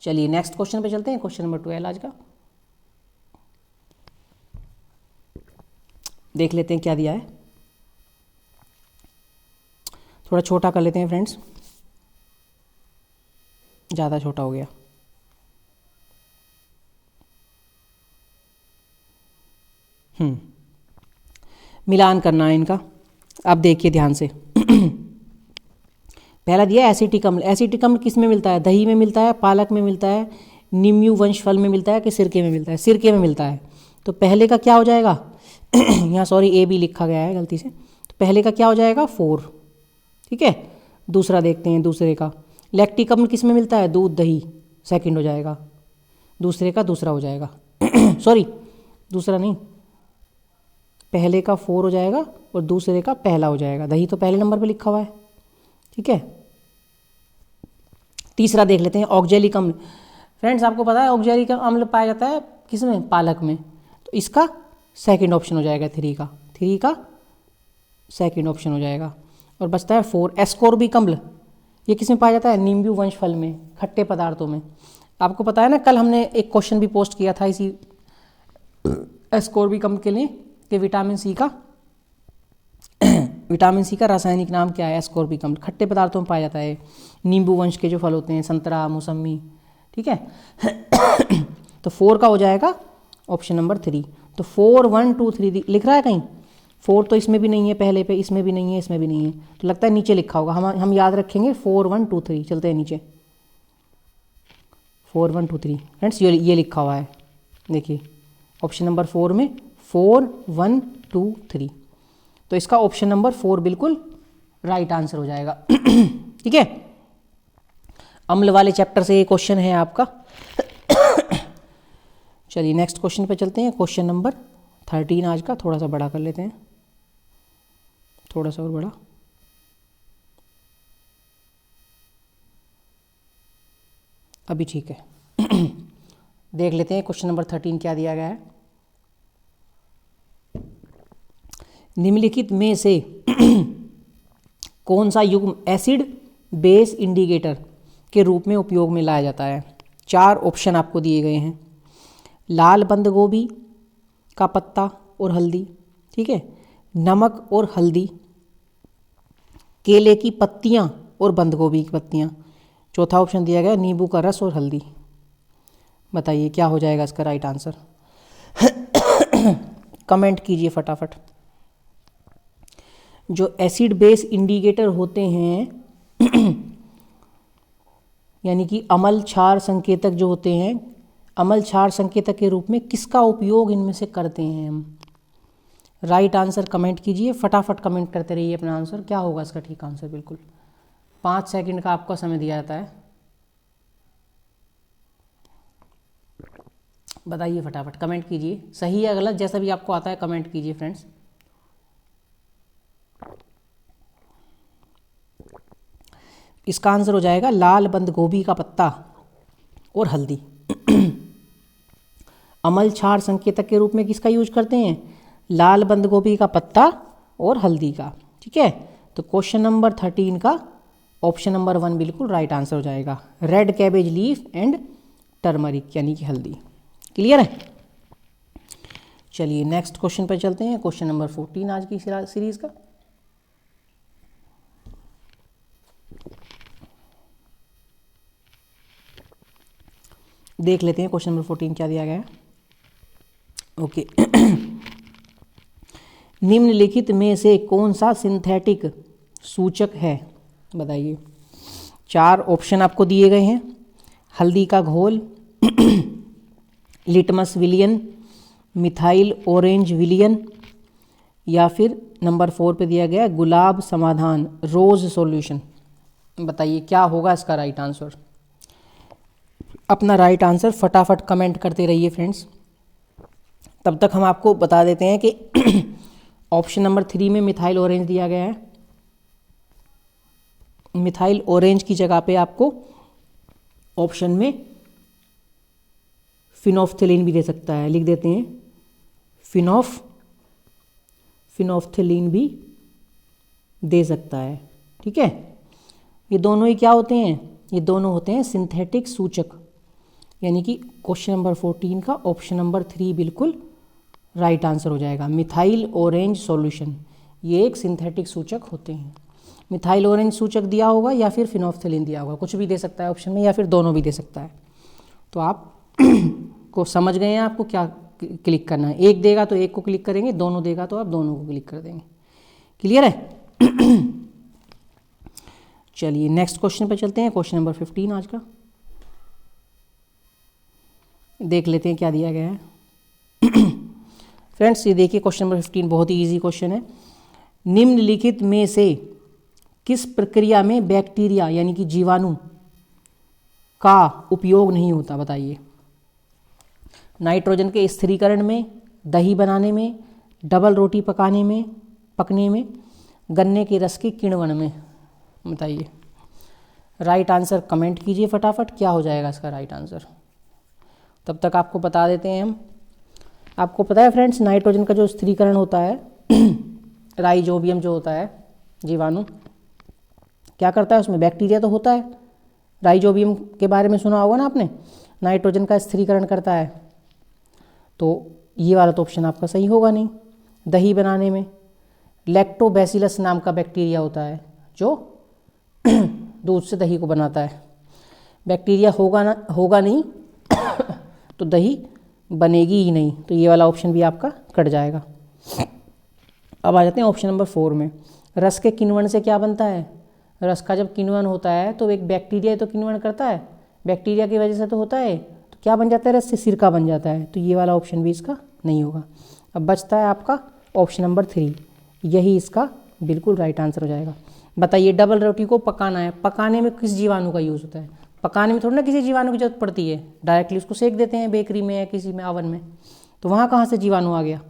चलिए नेक्स्ट क्वेश्चन पे चलते हैं, क्वेश्चन नंबर 12 आज का। देख लेते हैं क्या दिया है, थोड़ा छोटा कर लेते हैं फ्रेंड्स। ज़्यादा छोटा हो गया। मिलान करना है इनका। अब देखिए ध्यान से। पहला दिया एसिटिक अम्ल। एसिटिक अम्ल किस में मिलता है? दही में मिलता है, पालक में मिलता है, नींबू वंश फल में मिलता है कि सिरके में मिलता है? सिरके में मिलता है। तो पहले का क्या हो जाएगा? यहाँ सॉरी ए बी लिखा गया है गलती से। तो पहले का क्या हो जाएगा? 4। ठीक है। दूसरा देखते हैं दूसरे का। लैक्टिक अम्ल किस में मिलता है? दूध दही, सेकंड हो जाएगा। दूसरे का दूसरा हो जाएगा। सॉरी दूसरा नहीं, पहले का 4 हो जाएगा और दूसरे का पहला हो जाएगा। दही तो पहले नंबर पे लिखा हुआ है। ठीक है। तीसरा देख लेते हैं ऑक्जेलिक अम्ल। फ्रेंड्स आपको पता है ऑक्जेलिक अम्ल पाया जाता है किस में? पालक में। तो इसका सेकंड ऑप्शन हो जाएगा 3 का सेकंड ऑप्शन हो जाएगा। और बचता है 4 एस्कोर्बिक अम्ल। ये किस में पाया जाता है? नींबू वंश फल में, खट्टे पदार्थों में। आपको पता है ना, कल हमने एक क्वेश्चन भी पोस्ट किया था इसी एस्कोर्बिक अम्ल के लिए कि विटामिन सी का रासायनिक नाम क्या है? एस्कोर्बिक अम्ल। खट्टे पदार्थों में पाया जाता है, नींबू वंश के जो फल होते हैं, संतरा, मौसमी। ठीक है। तो 4 का हो जाएगा ऑप्शन नंबर 3। तो 4 1 2 3 लिख रहा है कहीं? 4 तो इसमें भी नहीं है, पहले पे इसमें भी नहीं है, इसमें भी नहीं है। तो लगता है नीचे लिखा होगा। हम याद रखेंगे 4 1 2 3। चलते हैं नीचे। 4 1 2 3 फ्रेंड्स ये लिखा हुआ है। देखिए ऑप्शन नंबर 4 में 4 1 2 3। तो इसका ऑप्शन नंबर 4 बिल्कुल राइट आंसर हो जाएगा। ठीक है। अम्ल वाले चैप्टर से ये क्वेश्चन है आपका। चलिए नेक्स्ट क्वेश्चन पे चलते हैं। क्वेश्चन नंबर 13 आज का। थोड़ा सा बड़ा कर लेते हैं, थोड़ा सा और बड़ा। अभी ठीक है। देख लेते हैं क्वेश्चन नंबर 13 क्या दिया गया है। निम्नलिखित में से कौन सा युग्म एसिड बेस इंडिकेटर के रूप में उपयोग में लाया जाता है? 4 ऑप्शन आपको दिए गए हैं। लाल बंद गोभी का पत्ता और हल्दी, ठीक है, नमक और हल्दी, केले की पत्तियां और बंद गोभी की पत्तियां। चौथा ऑप्शन दिया गया नींबू का रस और हल्दी। बताइए क्या हो जाएगा इसका राइट आंसर? कमेंट कीजिए फटाफट। जो एसिड बेस इंडिकेटर होते हैं यानी कि अम्ल क्षार संकेतक जो होते हैं, अम्ल क्षार संकेतक के रूप में किसका उपयोग इनमें से करते हैं हम? राइट आंसर कमेंट कीजिए, फटाफट कमेंट करते रहिए अपना आंसर। क्या होगा इसका ठीक आंसर? बिल्कुल 5 सेकंड का आपका समय दिया जाता है। बताइए फटाफट, कमेंट कीजिए। सही या गलत जैसा भी आपको आता है कमेंट कीजिए फ्रेंड्स। इसका आंसर हो जाएगा लाल बंद गोभी का पत्ता और हल्दी। अम्ल क्षार संकेतक के रूप में किसका यूज करते हैं? लाल बंद गोभी का पत्ता और हल्दी का। ठीक है। तो क्वेश्चन नंबर 13 का ऑप्शन नंबर 1 बिल्कुल राइट आंसर हो जाएगा। Red cabbage leaf and turmeric यानी कि हल्दी। क्लियर है? चलिए नेक्स्ट क्वेश्चन पर चलते हैं। क्वेश्चन नंबर 14 आज की सीरीज का। देख लेते हैं क्वेश्चन नंबर 14 क्या दिया गया है। ओके। निम्नलिखित में से कौन सा सिंथेटिक सूचक है? बताइए। 4 ऑप्शन आपको दिए गए हैं। हल्दी का घोल, लिटमस विलियन, मिथाइल ऑरेंज विलियन, या फिर नंबर 4 पे दिया गया गुलाब समाधान, रोज सॉल्यूशन। बताइए क्या होगा इसका राइट आंसर? अपना राइट आंसर फटाफट कमेंट करते रहिए फ्रेंड्स। तब तक हम आपको बता देते हैं कि ऑप्शन नंबर 3 में मिथाइल ऑरेंज दिया गया है। मिथाइल ऑरेंज की जगह पे आपको ऑप्शन में फिनोफ्थेलिन भी दे सकता है। लिख देते हैं फिनोफ्थेलिन भी दे सकता है। ठीक है। ये दोनों ही क्या होते हैं? ये दोनों होते हैं सिंथेटिक सूचक। यानी कि क्वेश्चन नंबर 14 का ऑप्शन नंबर 3 बिल्कुल राइट आंसर हो जाएगा। मिथाइल ऑरेंज सॉल्यूशन ये एक सिंथेटिक सूचक होते हैं। मिथाइल ऑरेंज सूचक दिया होगा या फिर फिनोल्फथलीन दिया होगा, कुछ भी दे सकता है ऑप्शन में या फिर दोनों भी दे सकता है। तो आप को समझ गए हैं आपको क्या क्लिक करना है। एक देगा तो एक को क्लिक करेंगे, दोनों देगा तो आप दोनों को क्लिक कर देंगे। क्लियर है? चलिए नेक्स्ट क्वेश्चन पे चलते हैं, क्वेश्चन नंबर 15 आज का देख लेते हैं क्या दिया गया है। फ्रेंड्स ये देखिए क्वेश्चन नंबर 15 बहुत ही इजी क्वेश्चन है। निम्नलिखित में से किस प्रक्रिया में बैक्टीरिया यानी कि जीवाणु का उपयोग नहीं होता, बताइए। नाइट्रोजन के स्थिरीकरण में, दही बनाने में, डबल रोटी पकने में, गन्ने के रस के किण्वन में, बताइए। राइट आंसर कमेंट कीजिए फटाफट, क्या हो जाएगा इसका राइट आंसर। तब तक आपको बता देते हैं हम। आपको पता है फ्रेंड्स, नाइट्रोजन का जो स्थिरीकरण होता है राइजोबियम जो होता है जीवाणु क्या करता है, उसमें बैक्टीरिया तो होता है। राइजोबियम के बारे में सुना होगा ना आपने, नाइट्रोजन का स्थिरीकरण करता है। तो ये वाला तो ऑप्शन आपका सही होगा नहीं। दही बनाने में लैक्टोबैसिलस नाम का बैक्टीरिया होता है जो दूध से दही को बनाता है। बैक्टीरिया होगा नहीं तो दही बनेगी ही नहीं, तो ये वाला ऑप्शन भी आपका कट जाएगा। अब आ जाते हैं ऑप्शन नंबर 4 में। रस के किण्वन से क्या बनता है? रस का जब किण्वन होता है तो एक बैक्टीरिया तो किण्वन करता है, बैक्टीरिया की वजह से तो होता है, तो क्या बन जाता है? रस से सिरका बन जाता है। तो ये वाला ऑप्शन भी इसका नहीं होगा। अब बचता है आपका ऑप्शन नंबर 3, यही इसका बिल्कुल राइट आंसर हो जाएगा। बताइए, डबल रोटी को पकाना है, पकाने में किस जीवाणु का यूज़ होता है? पकाने में थोड़ी ना किसी जीवाणु की जरूरत पड़ती है, डायरेक्टली उसको सेक देते हैं बेकरी में या किसी में ओवन में, तो वहाँ कहाँ से जीवाणु आ गया?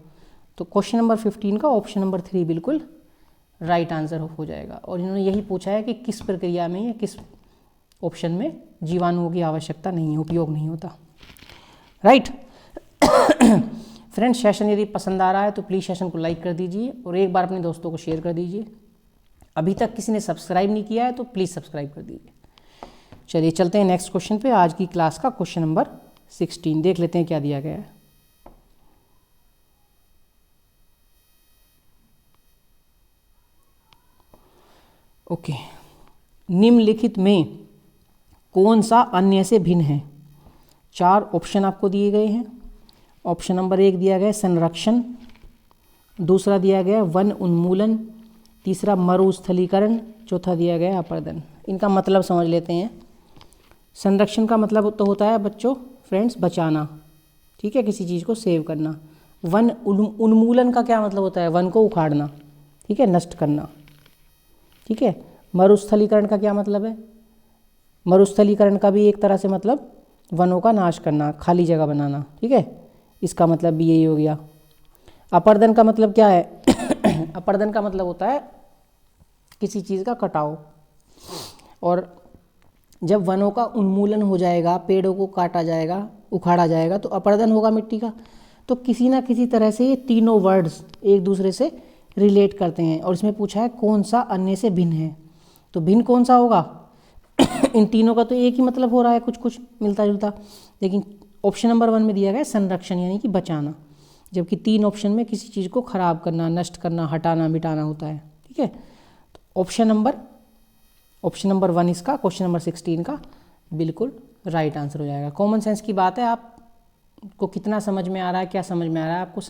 तो क्वेश्चन नंबर 15 का ऑप्शन नंबर 3 बिल्कुल राइट आंसर हो जाएगा। और इन्होंने यही पूछा है कि किस प्रक्रिया में या किस ऑप्शन में जीवाणुओं की आवश्यकता नहीं है, उपयोग नहीं होता। राइट फ्रेंड्स, सेशन यदि पसंद आ रहा है तो प्लीज़ सेशन को लाइक कर दीजिए और एक बार अपने दोस्तों को शेयर कर दीजिए। अभी तक किसी ने सब्सक्राइब नहीं किया है तो प्लीज़ सब्सक्राइब कर दीजिए। चलिए चलते हैं नेक्स्ट क्वेश्चन पे। आज की क्लास का क्वेश्चन नंबर 16 देख लेते हैं क्या दिया गया है। ओके, निम्नलिखित में कौन सा अन्य से भिन्न है? 4 ऑप्शन आपको दिए गए हैं। ऑप्शन नंबर 1 दिया गया है संरक्षण, दूसरा दिया गया है वन उन्मूलन, तीसरा मरुस्थलीकरण, चौथा दिया गया है अपर्दन। इनका मतलब समझ लेते हैं। संरक्षण का मतलब तो होता है बच्चों फ्रेंड्स बचाना, ठीक है, किसी चीज़ को सेव करना। वन उन्मूलन का क्या मतलब होता है? वन को उखाड़ना, ठीक है, नष्ट करना, ठीक है। मरुस्थलीकरण का क्या मतलब है? मरुस्थलीकरण का भी एक तरह से मतलब वनों का नाश करना, खाली जगह बनाना, ठीक है, इसका मतलब भी यही हो गया। अपर्दन का मतलब क्या है? अपर्दन का मतलब होता है किसी चीज़ का कटाव। और जब वनों का उन्मूलन हो जाएगा, पेड़ों को काटा जाएगा, उखाड़ा जाएगा, तो अपर्दन होगा मिट्टी का। तो किसी ना किसी तरह से ये तीनों वर्ड्स एक दूसरे से रिलेट करते हैं। और इसमें पूछा है कौन सा अन्य से भिन्न है, तो भिन्न कौन सा होगा? इन तीनों का तो एक ही मतलब हो रहा है, कुछ कुछ मिलता जुलता, लेकिन ऑप्शन नंबर 1 में दिया गया संरक्षण यानी कि बचाना, जबकि 3 ऑप्शन में किसी चीज़ को खराब करना, नष्ट करना, हटाना, मिटाना होता है, ठीक है। तो ऑप्शन नंबर 1 इसका क्वेश्चन नंबर 16 का बिल्कुल राइट आंसर हो जाएगा। कॉमन सेंस की बात है, आपको कितना समझ में आ रहा है, क्या समझ में आ रहा है, आपको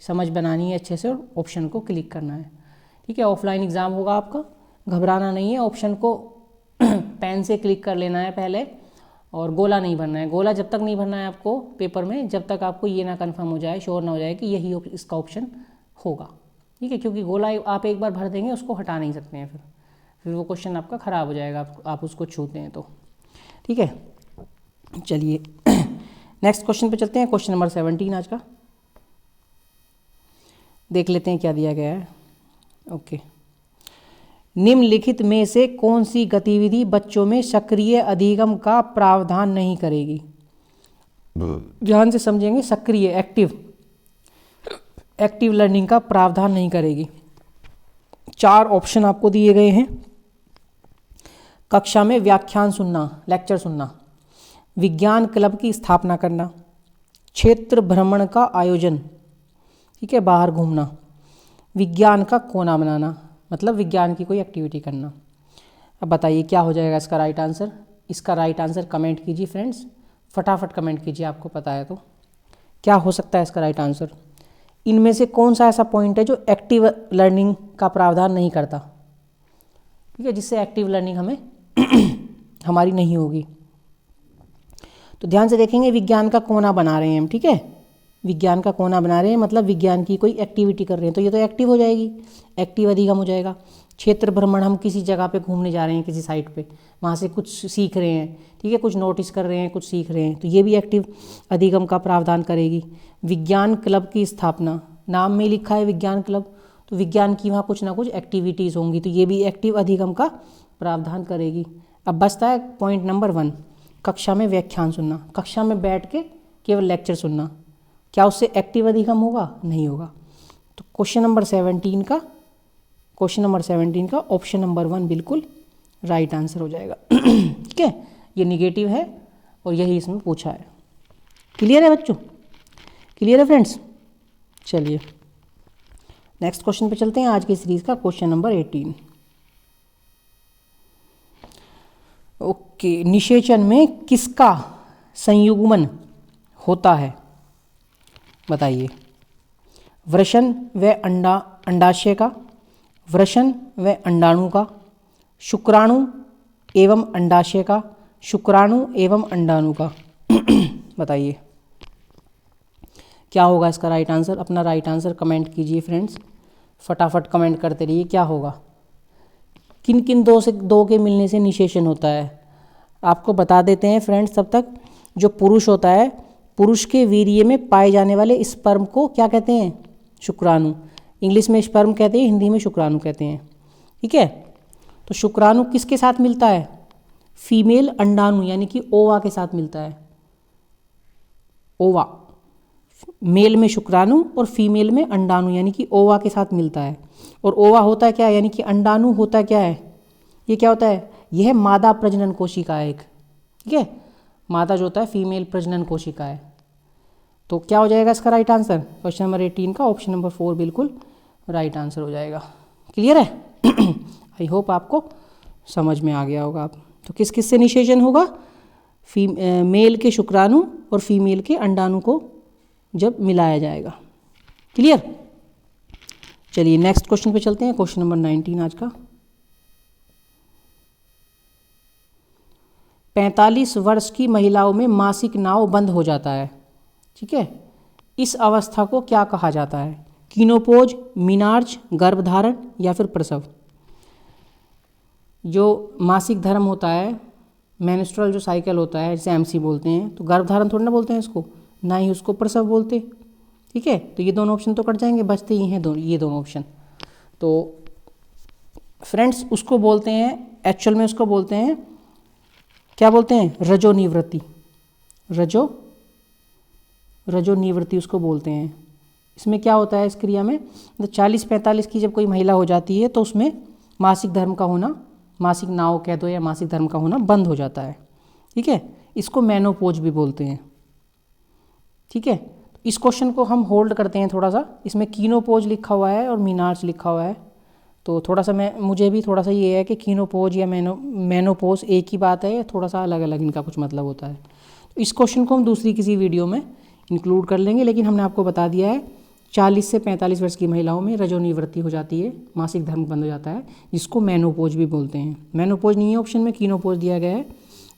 समझ बनानी है अच्छे से और ऑप्शन को क्लिक करना है, ठीक है। ऑफलाइन एग्ज़ाम होगा आपका, घबराना नहीं है, ऑप्शन को पेन से क्लिक कर लेना है पहले, और गोला नहीं भरना है। गोला जब तक नहीं भरना है आपको पेपर में, जब तक आपको ये ना कंफर्म हो जाए, श्योर ना हो जाए कि यही इसका ऑप्शन होगा, ठीक है। क्योंकि गोला आप एक बार भर देंगे, उसको हटा नहीं सकते हैं, फिर वो क्वेश्चन आपका ख़राब हो जाएगा, आप उसको छूते हैं तो, ठीक है। चलिए नेक्स्ट क्वेश्चन पे चलते हैं, क्वेश्चन नंबर 17 आज का देख लेते हैं क्या दिया गया है। ओके, निम्नलिखित में से कौन सी गतिविधि बच्चों में सक्रिय अधिगम का प्रावधान नहीं करेगी? ध्यान से समझेंगे, सक्रिय एक्टिव लर्निंग का प्रावधान नहीं करेगी। 4 ऑप्शन आपको दिए गए हैं। कक्षा में व्याख्यान सुनना, लेक्चर सुनना, विज्ञान क्लब की स्थापना करना, क्षेत्र भ्रमण का आयोजन, ठीक है, बाहर घूमना, विज्ञान का कोना बनाना, मतलब विज्ञान की कोई एक्टिविटी करना। अब बताइए क्या हो जाएगा इसका राइट आंसर। इसका राइट आंसर कमेंट कीजिए फ्रेंड्स, फटाफट कमेंट कीजिए आपको पता है तो। क्या हो सकता है इसका राइट आंसर? इनमें से कौन सा ऐसा पॉइंट है जो एक्टिव लर्निंग का प्रावधान नहीं करता? ठीक है, जिससे एक्टिव लर्निंग हमें हमारी नहीं होगी। तो ध्यान से देखेंगे, विज्ञान का कोना बना रहे हैं हम, ठीक है, विज्ञान का कोना बना रहे हैं मतलब विज्ञान की कोई एक्टिविटी कर रहे हैं, तो ये तो एक्टिव हो जाएगी, एक्टिव अधिगम हो जाएगा। क्षेत्र भ्रमण, हम किसी जगह पे घूमने जा रहे हैं, किसी साइट पे, वहाँ से कुछ सीख रहे हैं, ठीक है, कुछ नोटिस कर रहे हैं, कुछ सीख रहे हैं, तो ये भी एक्टिव अधिगम का प्रावधान करेगी। विज्ञान क्लब की स्थापना, नाम में लिखा है विज्ञान क्लब, तो विज्ञान की वहाँ कुछ ना कुछ एक्टिविटीज़ होंगी, तो ये भी एक्टिव अधिगम का प्रावधान करेगी। अब बचता है पॉइंट नंबर 1, कक्षा में व्याख्यान सुनना, कक्षा में बैठ के केवल लेक्चर सुनना, क्या उससे एक्टिव अधिगम होगा? नहीं होगा। तो क्वेश्चन नंबर 17 का ऑप्शन नंबर 1 बिल्कुल राइट आंसर हो जाएगा। ठीक है, ये निगेटिव है और यही इसमें पूछा है। क्लियर है बच्चों? क्लियर है फ्रेंड्स? चलिए नेक्स्ट क्वेश्चन पे चलते हैं, आज की सीरीज का क्वेश्चन नंबर 18। ओके, निषेचन में किसका संयुग्मन होता है? बताइए। वृषण व अंडाशय का, वृषण व अंडाणु का, शुक्राणु एवं अंडाशय का, शुक्राणु एवं अंडाणु का। बताइए क्या होगा इसका राइट आंसर। अपना राइट आंसर कमेंट कीजिए फ्रेंड्स, फटाफट कमेंट करते रहिए। क्या होगा, किन किन दो के मिलने से निषेचन होता है? आपको बता देते हैं फ्रेंड्स तब तक। जो पुरुष होता है, पुरुष के वीर्य में पाए जाने वाले स्पर्म को क्या कहते हैं? शुक्राणु। इंग्लिश में स्पर्म कहते हैं, हिंदी में शुक्राणु कहते हैं, ठीक है। तो शुक्राणु किसके साथ मिलता है? फीमेल अंडाणु यानी कि ओवा के साथ मिलता है। ओवा, मेल में शुक्राणु और फीमेल में अंडाणु यानी कि ओवा के साथ मिलता है। और ओवा होता है क्या है, यानी कि अंडाणु होता क्या है? ये क्या होता है? यह मादा प्रजनन कोशिका है एक, ठीक है। मादा जो होता है फीमेल प्रजनन कोशिका है। तो क्या हो जाएगा इसका राइट आंसर? क्वेश्चन नंबर 18 का ऑप्शन नंबर 4 बिल्कुल राइट आंसर हो जाएगा। क्लियर है? आई होप आपको समझ में आ गया होगा। आप तो किस किस से निषेचन होगा? मेल के शुक्राणु और फीमेल के अंडाणु को जब मिलाया जाएगा। क्लियर? चलिए नेक्स्ट क्वेश्चन पे चलते हैं, क्वेश्चन नंबर 19 आज का। 45 वर्ष की महिलाओं में मासिक नाव बंद हो जाता है, ठीक है। इस अवस्था को क्या कहा जाता है? कीनोपोज, मीनार्च, गर्भधारण या फिर प्रसव। जो मासिक धर्म होता है, मेंस्ट्रुअल जो साइकिल होता है, जिसे एमसी बोलते हैं, तो गर्भधारण थोड़ा ना बोलते हैं इसको, ना ही उसको प्रसव बोलते, ठीक है। तो ये दोनों ऑप्शन तो कट जाएंगे, बचते ही हैं ये दोनों ऑप्शन। तो फ्रेंड्स उसको बोलते हैं, एक्चुअल में उसको बोलते हैं, क्या बोलते हैं? रजोनिवृत्ति। रजोनिवृत्ति उसको बोलते हैं। इसमें क्या होता है इस क्रिया में? तो 40-45 की जब कोई महिला हो जाती है तो उसमें मासिक धर्म का होना, मासिक नाव कह दो या मासिक धर्म का होना बंद हो जाता है, ठीक है। इसको मेनोपोज भी बोलते हैं, ठीक है। इस क्वेश्चन को हम होल्ड करते हैं थोड़ा सा। इसमें कीनोपोज लिखा हुआ है और मीनार्च लिखा हुआ है, तो थोड़ा सा मुझे भी थोड़ा सा ये है कि कीनोपोज या मेनोपोज एक ही बात है, थोड़ा सा अलग अलग इनका कुछ मतलब होता है। तो इस क्वेश्चन को हम दूसरी किसी वीडियो में इंक्लूड कर लेंगे, लेकिन हमने आपको बता दिया है 40 से 45 वर्ष की महिलाओं में रजोनिवृत्ति हो जाती है, मासिक धर्म बंद हो जाता है, जिसको मेनोपोज भी बोलते हैं। मेनोपोज नहीं है ऑप्शन में, कीनोपोज दिया गया है,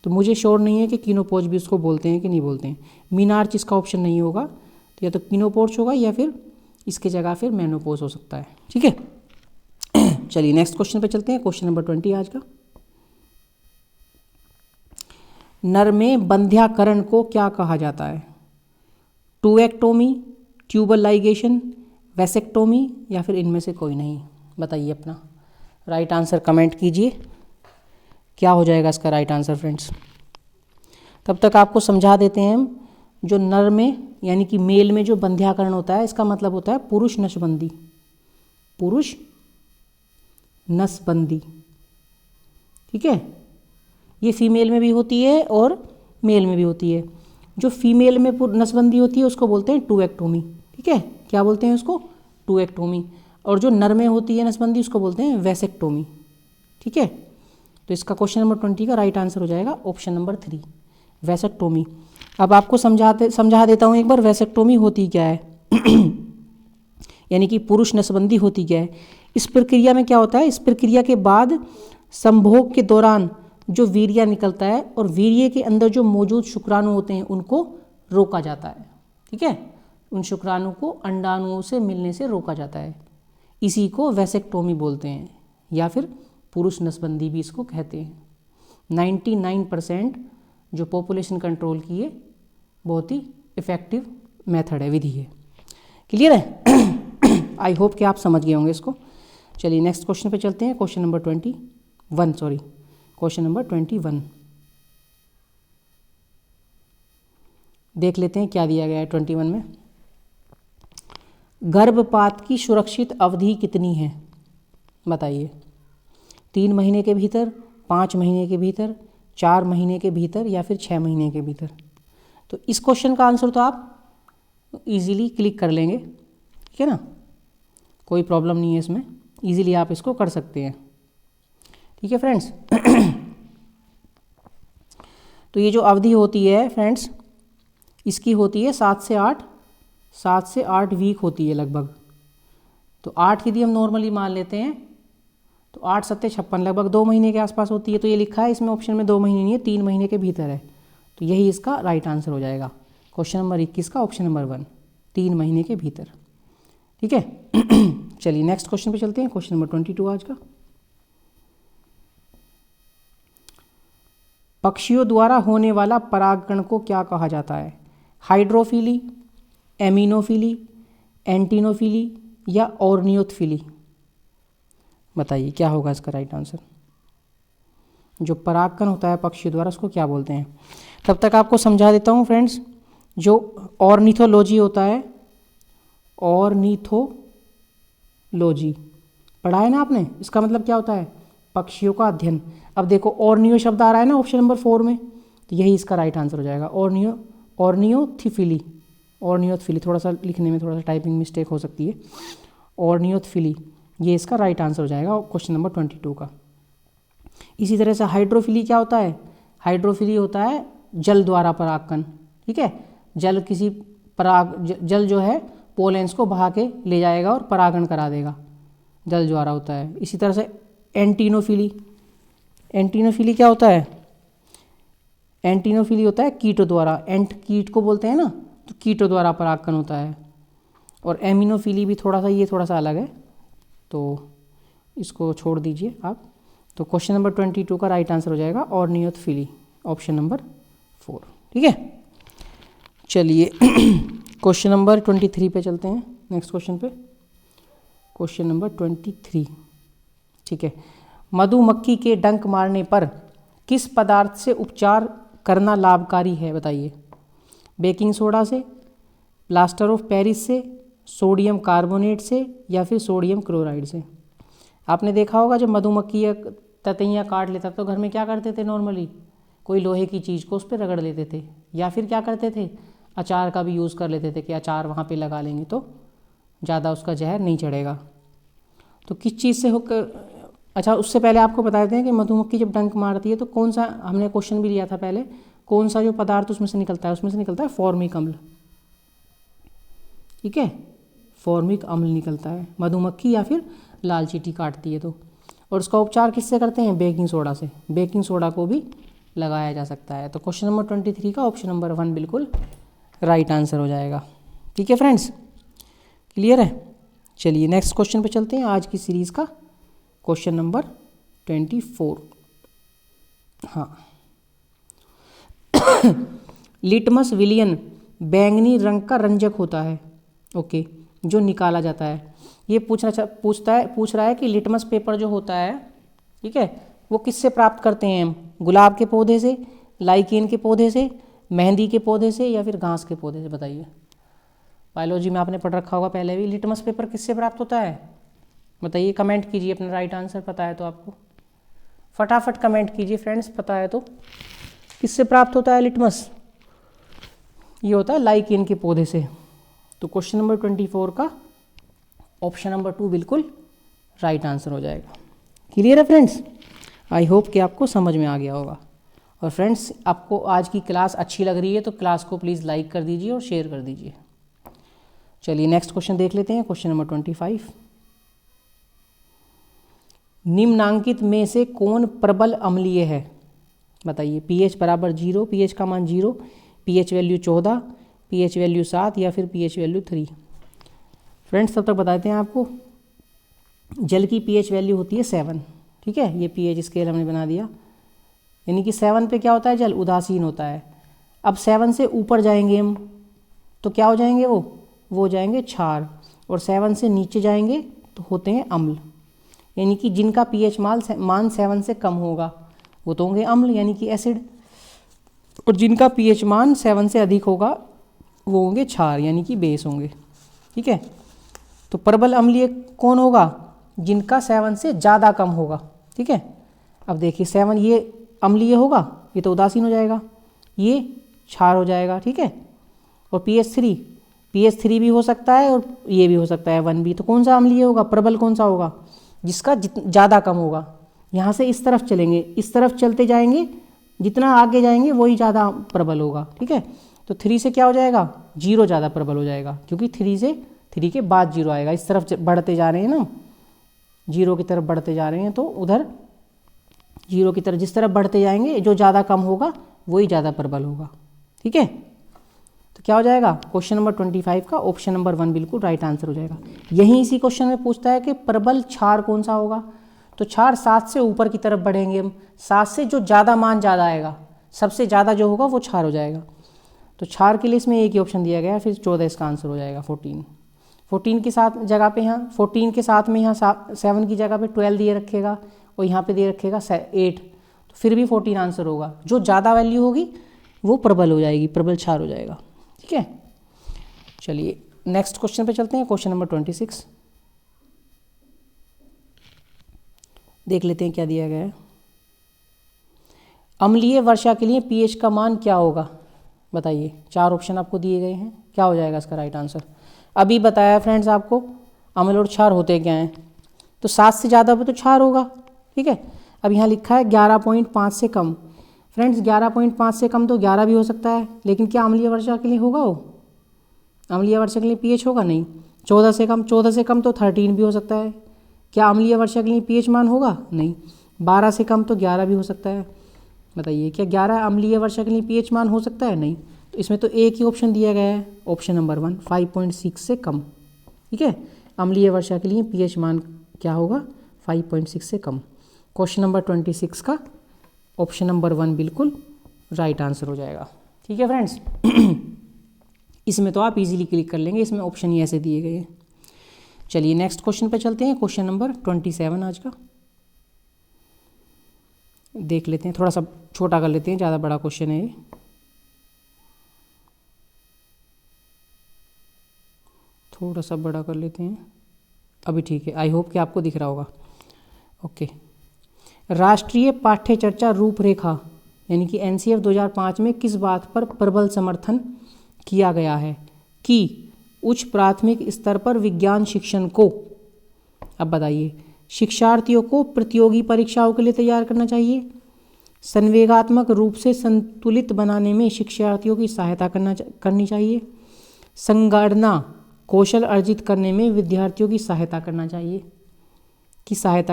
तो मुझे श्योर नहीं है कि कीनोपोज भी उसको बोलते हैं कि नहीं बोलते हैं। मीनार्च इसका ऑप्शन नहीं होगा, तो या तो कीनोपोज होगा या फिर इसके जगह फिर मेनोपोज हो सकता है, ठीक है। चलिए नेक्स्ट क्वेश्चन पे चलते हैं, क्वेश्चन नंबर 20 आज का। नर में बंध्याकरण को क्या कहा जाता है? टूएक्टोमी, ट्यूबल लाइगेशन, वैसेक्टोमी या फिर इनमें से कोई नहीं। बताइए अपना राइट आंसर कमेंट कीजिए, क्या हो जाएगा इसका राइट आंसर फ्रेंड्स। तब तक आपको समझा देते हैं हम, जो नर में यानी कि मेल में जो बंध्याकरण होता है, इसका मतलब होता है पुरुष नसबंदी, पुरुष नसबंदी, ठीक है। ये फीमेल में भी होती है और मेल में भी होती है। जो फीमेल में नसबंदी होती है उसको बोलते हैं टूएक्टोमी, ठीक है। क्या बोलते हैं उसको? टूएक्टोमी। और जो नर में होती है नसबंदी उसको बोलते हैं वैसेक्टोमी। ठीक है, तो इसका क्वेश्चन नंबर 20 का राइट आंसर हो जाएगा ऑप्शन नंबर 3 वैसेक्टोमी। अब आपको समझा देता हूँ एक बार वैसेक्टोमी होती क्या है यानी कि पुरुष नसबंदी होती क्या है। इस प्रक्रिया में क्या होता है, इस प्रक्रिया के बाद संभोग के दौरान जो वीर्य निकलता है और वीर्य के अंदर जो मौजूद शुक्राणु होते हैं उनको रोका जाता है। ठीक है, उन शुक्राणु को अंडाणुओं से मिलने से रोका जाता है, इसी को वैसेक्टोमी बोलते हैं या फिर पुरुष नसबंदी भी इसको कहते हैं। 99% जो पॉपुलेशन कंट्रोल की है बहुत ही इफ़ेक्टिव मेथड है, विधि है। क्लियर है? आई होप कि आप समझ गए होंगे इसको। चलिए नेक्स्ट क्वेश्चन पे चलते हैं, क्वेश्चन नंबर 21 देख लेते हैं क्या दिया गया है 21 में। गर्भपात की सुरक्षित अवधि कितनी है बताइए। 3 महीने के भीतर, 5 महीने के भीतर, 4 महीने के भीतर या फिर 6 महीने के भीतर। तो इस क्वेश्चन का आंसर तो आप इजीली क्लिक कर लेंगे, ठीक है ना, कोई प्रॉब्लम नहीं है इसमें, इजीली आप इसको कर सकते हैं। ठीक है फ्रेंड्स। तो ये जो अवधि होती है फ्रेंड्स, इसकी होती है 7 से 8 वीक होती है लगभग। तो 8 यदि हम नॉर्मली मान लेते हैं तो 8 7 56 लगभग 2 महीने के आसपास होती है। तो ये लिखा है इसमें ऑप्शन में 2 महीने नहीं है, 3 महीने के भीतर है। तो यही इसका राइट आंसर हो जाएगा क्वेश्चन नंबर 21 का ऑप्शन नंबर 1, 3 महीने के भीतर। ठीक है। चलिए नेक्स्ट क्वेश्चन पे चलते हैं, क्वेश्चन नंबर 22 आज का। पक्षियों द्वारा होने वाला परागकण को क्या कहा जाता है? हाइड्रोफिली, एमिनोफिली, एंटीनोफिली या ऑर्नियोथफिली? बताइए क्या होगा इसका राइट आंसर। जो परागकण होता है पक्षियों द्वारा उसको क्या बोलते हैं? तब तक आपको समझा देता हूँ फ्रेंड्स, जो ऑर्निथोलॉजी होता है, ऑर्निथोलॉजी पढ़ा है ना आपने, इसका मतलब क्या होता है? पक्षियों का अध्ययन। अब देखो ऑर्नियो शब्द आ रहा है ना ऑप्शन नंबर 4 में, तो यही इसका राइट आंसर हो जाएगा ऑर्नियोथफिली। ऑर्नियोथफिली, थोड़ा सा लिखने में थोड़ा सा टाइपिंग मिस्टेक हो सकती है। ऑर्नियोथफिली ये इसका राइट आंसर हो जाएगा क्वेश्चन नंबर 22 का। इसी तरह से हाइड्रोफिली क्या होता है? हाइड्रोफिली होता है जल द्वारा परागकण। ठीक है, जल जल जो है पोलेंस को बहा के ले जाएगा और परागण करा देगा, जल द्वारा होता है। इसी तरह से एंटीनोफिली, एंटीनोफिली क्या होता है? एंटीनोफिली होता है कीटों द्वारा, कीट को बोलते हैं ना, तो कीटों द्वारा परागकण होता है। और एमिनोफिली भी थोड़ा सा अलग है, तो इसको छोड़ दीजिए आप। तो क्वेश्चन नंबर 22 का राइट आंसर हो जाएगा ऑर्नियोथफिली, ऑप्शन नंबर 4। ठीक है, चलिए क्वेश्चन नंबर 23 पे चलते हैं, नेक्स्ट क्वेश्चन पे, क्वेश्चन नंबर 23। ठीक है, मधुमक्खी के डंक मारने पर किस पदार्थ से उपचार करना लाभकारी है बताइए? बेकिंग सोडा से, प्लास्टर ऑफ पेरिस से, सोडियम कार्बोनेट से या फिर सोडियम क्लोराइड से? आपने देखा होगा जब मधुमक्खी या ततैया काट लेता तो घर में क्या करते थे नॉर्मली? कोई लोहे की चीज़ को उस पर रगड़ लेते थे, या फिर क्या करते थे अचार का भी यूज़ कर लेते थे कि अचार वहाँ पे लगा लेंगे तो ज़्यादा उसका जहर नहीं चढ़ेगा। तो किस चीज़ से होकर, अच्छा उससे पहले आपको बता देते हैं कि मधुमक्खी जब डंक मारती है तो कौन सा, हमने क्वेश्चन भी लिया था पहले, कौन सा जो पदार्थ उसमें से निकलता है? उसमें से निकलता है फॉर्मिक अम्ल। ठीक है, फॉर्मिक अम्ल निकलता है मधुमक्खी या फिर लाल चींटी काटती है तो। और उसका उपचार किससे करते हैं? बेकिंग सोडा से। बेकिंग सोडा को भी लगाया जा सकता है। तो क्वेश्चन नंबर 23 का ऑप्शन नंबर 1 बिल्कुल राइट आंसर हो जाएगा। ठीक है फ्रेंड्स, क्लियर है? चलिए नेक्स्ट क्वेश्चन पे चलते हैं, आज की सीरीज़ का क्वेश्चन नंबर 24। हाँ, लिटमस विलियन बैंगनी रंग का रंजक होता है, ओके, जो निकाला जाता है। ये पूछ रहा है कि लिटमस पेपर जो होता है, ठीक है, वो किससे प्राप्त करते हैं हम? गुलाब के पौधे से, लाइकेन के पौधे से, मेहंदी के पौधे से या फिर घास के पौधे से? बताइए। बायोलॉजी में आपने पढ़ रखा होगा पहले भी, लिटमस पेपर किससे प्राप्त होता है? बताइए, कमेंट कीजिए अपना राइट आंसर, पता है तो आपको फटाफट कमेंट कीजिए फ्रेंड्स, पता है तो। किससे प्राप्त होता है लिटमस? ये होता है लाइकेन के पौधे से। तो क्वेश्चन नंबर 24 का ऑप्शन नंबर 2 बिल्कुल राइट आंसर हो जाएगा। क्लियर है फ्रेंड्स? आई होप कि आपको समझ में आ गया होगा। और फ्रेंड्स, आपको आज की क्लास अच्छी लग रही है तो क्लास को प्लीज़ लाइक कर दीजिए और शेयर कर दीजिए। चलिए नेक्स्ट क्वेश्चन देख लेते हैं, क्वेश्चन नंबर 25। निम्नांकित में से कौन प्रबल अम्लीय है? बताइए। pH बराबर 0, pH का मान 0, pH वैल्यू 14, pH वैल्यू 7 या फिर pH वैल्यू 3। फ्रेंड्स तब तक बताते हैं आपको, जल की pH वैल्यू होती है 7, ठीक है। ये pH स्केल हमने बना दिया, यानी कि 7 पे क्या होता है, जल उदासीन होता है। अब 7 से ऊपर जाएंगे हम तो क्या हो जाएंगे, वो हो जाएंगे क्षार, और 7 से नीचे जाएंगे तो होते हैं अम्ल। यानी कि जिनका pH मान 7 से कम होगा वो तो होंगे अम्ल यानी कि एसिड, और जिनका pH मान 7 से अधिक होगा वो होंगे क्षार यानी कि बेस होंगे, ठीक है। तो प्रबल अम्लीय कौन होगा? जिनका 7 से ज़्यादा कम होगा, ठीक है। अब देखिए 7 ये अम्लीय होगा, ये तो उदासीन हो जाएगा, ये क्षार हो जाएगा, ठीक है। और pH 3 भी हो सकता है और ये भी हो सकता है 1 भी। तो कौन सा अम्लीय होगा, प्रबल कौन सा होगा? जिसका ज़्यादा कम होगा। यहाँ से इस तरफ चलेंगे, इस तरफ चलते जाएंगे, जितना आगे जाएंगे वही ज़्यादा प्रबल होगा, ठीक है। तो 3 से क्या हो जाएगा, 0 ज़्यादा प्रबल हो जाएगा, क्योंकि 3 के बाद 0 आएगा। इस तरफ बढ़ते जा रहे हैं ना, 0 की तरफ बढ़ते जा रहे हैं, तो उधर 0 की तरफ जिस तरफ बढ़ते जाएंगे जो ज़्यादा कम होगा वही ज़्यादा प्रबल होगा, ठीक है। तो क्या हो जाएगा, क्वेश्चन नंबर 25 का ऑप्शन नंबर 1 बिल्कुल राइट आंसर हो जाएगा। यही इसी क्वेश्चन में पूछता है कि प्रबल क्षार कौन सा होगा। तो क्षार 7 से ऊपर की तरफ बढ़ेंगे हम, 7 से जो ज़्यादा मान ज़्यादा आएगा, सबसे ज़्यादा जो होगा वो क्षार हो जाएगा। तो क्षार के लिए इसमें एक ही ऑप्शन दिया गया है, फिर 14 इसका आंसर हो जाएगा। 14 के साथ जगह पे यहाँ 14 के साथ में यहाँ 7 की जगह पे 12 दिए रखेगा और यहाँ पे दिए रखेगा 8, तो फिर भी 14 आंसर होगा। जो ज़्यादा वैल्यू होगी वो प्रबल हो जाएगी, प्रबल क्षार हो जाएगा, ठीक है। चलिए नेक्स्ट क्वेश्चन पे चलते हैं, क्वेश्चन नंबर 26 देख लेते हैं क्या दिया गया है। अम्लीय वर्षा के लिए pH का मान क्या होगा? बताइए। 4 ऑप्शन आपको दिए गए हैं, क्या हो जाएगा इसका राइट आंसर? अभी बताया फ्रेंड्स आपको अम्ल और क्षार होते क्या हैं, तो 7 से ज़्यादा पे तो क्षार होगा, ठीक है। अब यहाँ लिखा है 11.5 से कम। फ्रेंड्स 11.5 से कम तो 11 भी हो सकता है, लेकिन क्या अम्लीय वर्षा के लिए होगा वो? अम्लीय वर्षा के लिए pH होगा नहीं। 14 से कम तो 13 भी हो सकता है। क्या अम्लीय वर्षा के लिए pH मान होगा? नहीं। 12 से कम तो 11 भी हो सकता है। बताइए क्या 11 अम्लीय वर्षा के लिए pH मान हो सकता है? नहीं। तो इसमें तो एक ही ऑप्शन दिया गया है, ऑप्शन नंबर 1 5.6 से कम, ठीक है। अम्लीय वर्षा के लिए pH मान क्या होगा? 5.6 से कम। क्वेश्चन नंबर 26 का ऑप्शन नंबर 1 बिल्कुल राइट आंसर हो जाएगा, ठीक है फ्रेंड्स। इसमें तो आप इजीली क्लिक कर लेंगे, इसमें ऑप्शन ही ऐसे दिए गए हैं। चलिए नेक्स्ट क्वेश्चन पे चलते हैं, क्वेश्चन नंबर 27 आज का देख लेते हैं। थोड़ा सा छोटा कर लेते हैं, ज़्यादा बड़ा क्वेश्चन है ये। थोड़ा सा बड़ा कर लेते हैं, अभी ठीक है। आई होप कि आपको दिख रहा होगा। ओके। राष्ट्रीय पाठ्य चर्चा रूपरेखा यानी कि NCF 2005 में किस बात पर प्रबल समर्थन किया गया है कि उच्च प्राथमिक स्तर पर विज्ञान शिक्षण को, अब बताइए, शिक्षार्थियों को प्रतियोगी परीक्षाओं के लिए तैयार करना चाहिए, संवेगात्मक रूप से संतुलित बनाने में शिक्षार्थियों की सहायता करनी चाहिए, संगणना कौशल अर्जित करने में विद्यार्थियों की सहायता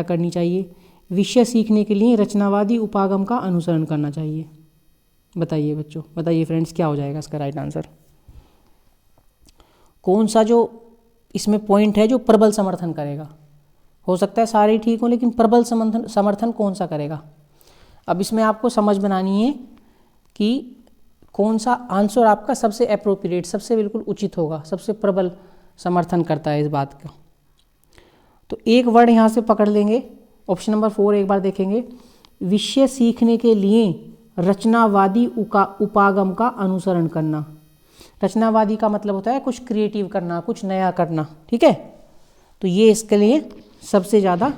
करनी चाहिए, विषय सीखने के लिए रचनावादी उपागम का अनुसरण करना चाहिए। बताइए बच्चों, बताइए फ्रेंड्स, क्या हो जाएगा इसका राइट आंसर? कौन सा जो इसमें पॉइंट है जो प्रबल समर्थन करेगा? हो सकता है सारे ही ठीक हो, लेकिन प्रबल समर्थन कौन सा करेगा? अब इसमें आपको समझ बनानी है कि कौन सा आंसर आपका सबसे एप्रोप्रिएट, सबसे बिल्कुल उचित होगा, सबसे प्रबल समर्थन करता है इस बात का। तो एक वर्ड यहाँ से पकड़ लेंगे, ऑप्शन नंबर 4 एक बार देखेंगे, विषय सीखने के लिए रचनावादी उपागम का अनुसरण करना। रचनावादी का मतलब होता है कुछ क्रिएटिव करना, कुछ नया करना, ठीक है। तो ये इसके लिए सबसे ज़्यादा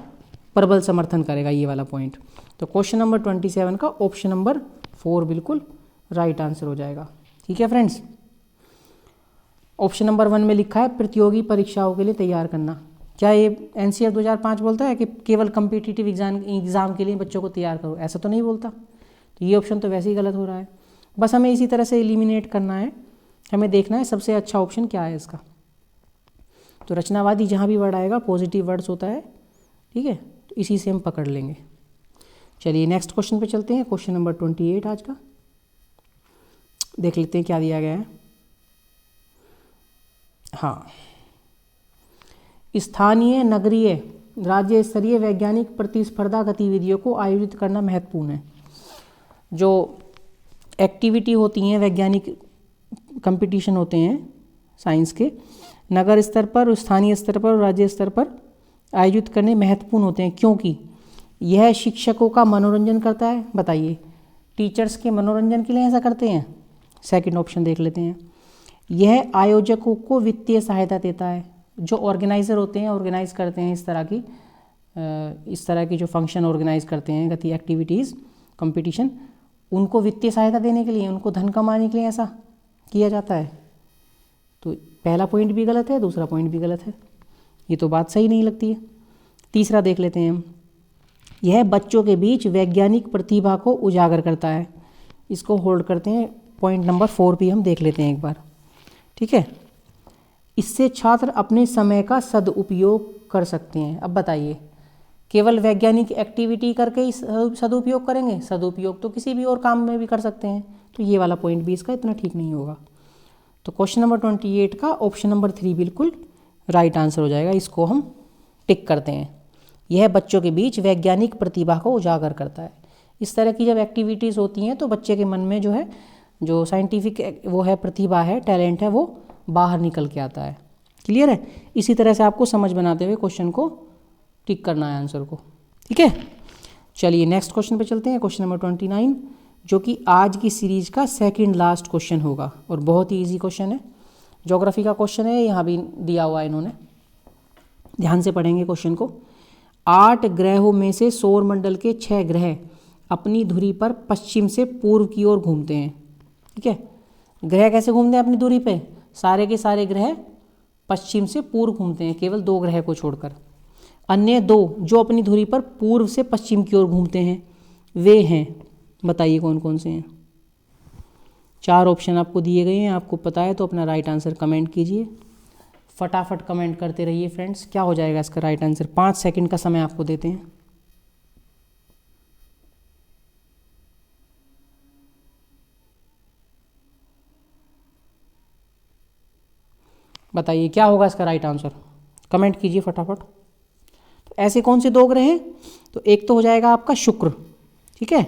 प्रबल समर्थन करेगा ये वाला पॉइंट। तो क्वेश्चन नंबर 27 का ऑप्शन नंबर 4 बिल्कुल राइट आंसर हो जाएगा, ठीक है फ्रेंड्स। ऑप्शन नंबर 1 में लिखा है प्रतियोगी परीक्षाओं के लिए तैयार करना, क्या ये NCR 2005 बोलता है कि केवल कम्पिटिटिव एग्ज़ाम के लिए बच्चों को तैयार करो? ऐसा तो नहीं बोलता। तो ये ऑप्शन तो वैसे ही गलत हो रहा है। बस हमें इसी तरह से एलिमिनेट करना है, हमें देखना है सबसे अच्छा ऑप्शन क्या है इसका। तो रचनावादी जहाँ भी वर्ड आएगा पॉजिटिव वर्ड्स होता है, ठीक है, तो इसी से हम पकड़ लेंगे। चलिए नेक्स्ट क्वेश्चन पे चलते हैं, क्वेश्चन नंबर 28 आज का। देख लेते हैं क्या दिया गया है। हाँ, स्थानीय, नगरीय, राज्य स्तरीय वैज्ञानिक प्रतिस्पर्धा गतिविधियों को आयोजित करना महत्वपूर्ण है। जो एक्टिविटी होती हैं, वैज्ञानिक कंपटीशन होते हैं साइंस के, नगर स्तर पर, स्थानीय स्तर पर और राज्य स्तर पर आयोजित करने महत्वपूर्ण होते हैं, क्योंकि यह शिक्षकों का मनोरंजन करता है। बताइए, टीचर्स के मनोरंजन के लिए ऐसा करते हैं? सेकंड ऑप्शन देख लेते हैं। यह आयोजकों को वित्तीय सहायता देता है। जो ऑर्गेनाइज़र होते हैं, ऑर्गेनाइज करते हैं इस तरह की जो फंक्शन ऑर्गेनाइज करते हैं, गति एक्टिविटीज़ कंपटीशन, उनको वित्तीय सहायता देने के लिए, उनको धन कमाने के लिए ऐसा किया जाता है। तो पहला पॉइंट भी गलत है, दूसरा पॉइंट भी गलत है, ये तो बात सही नहीं लगती है। तीसरा देख लेते हैं हम। यह बच्चों के बीच वैज्ञानिक प्रतिभा को उजागर करता है। इसको होल्ड करते हैं, पॉइंट नंबर 4 भी हम देख लेते हैं एक बार, ठीक है। इससे छात्र अपने समय का सदुपयोग कर सकते हैं। अब बताइए, केवल वैज्ञानिक एक्टिविटी करके ही सदुपयोग करेंगे? सदुपयोग तो किसी भी और काम में भी कर सकते हैं। तो ये वाला पॉइंट भी इसका इतना ठीक नहीं होगा। तो क्वेश्चन नंबर 28 का ऑप्शन नंबर 3 बिल्कुल राइट आंसर हो जाएगा। इसको हम टिक करते हैं। यह बच्चों के बीच वैज्ञानिक प्रतिभा को उजागर करता है। इस तरह की जब एक्टिविटीज़ होती हैं तो बच्चे के मन में जो है, जो साइंटिफिक वो है, प्रतिभा है, टैलेंट है, वो बाहर निकल के आता है। क्लियर है? इसी तरह से आपको समझ बनाते हुए क्वेश्चन को टिक करना है, आंसर को, ठीक है। चलिए नेक्स्ट क्वेश्चन पे चलते हैं, क्वेश्चन नंबर 29, जो कि आज की सीरीज का सेकंड लास्ट क्वेश्चन होगा और बहुत ही इजी क्वेश्चन है। ज्योग्राफी का क्वेश्चन है, यहाँ भी दिया हुआ है इन्होंने, ध्यान से पढ़ेंगे क्वेश्चन को। 8 ग्रहों में से सौर मंडल के 6 ग्रह अपनी धुरी पर पश्चिम से पूर्व की ओर घूमते हैं, ठीक है। ग्रह कैसे घूमते हैं अपनी धुरी पे? सारे के सारे ग्रह पश्चिम से पूर्व घूमते हैं, केवल 2 ग्रह को छोड़कर। अन्य 2 जो अपनी धुरी पर पूर्व से पश्चिम की ओर घूमते हैं, वे हैं, बताइए कौन कौन से हैं। 4 ऑप्शन आपको दिए गए हैं, आपको पता है तो अपना राइट आंसर कमेंट कीजिए। फटाफट कमेंट करते रहिए फ्रेंड्स। क्या हो जाएगा इसका राइट आंसर? 5 सेकंड का समय आपको देते हैं। बताइए क्या होगा इसका राइट आंसर, कमेंट कीजिए फटाफट। तो ऐसे कौन से 2 ग्रह हैं? तो एक तो हो जाएगा आपका शुक्र, ठीक है,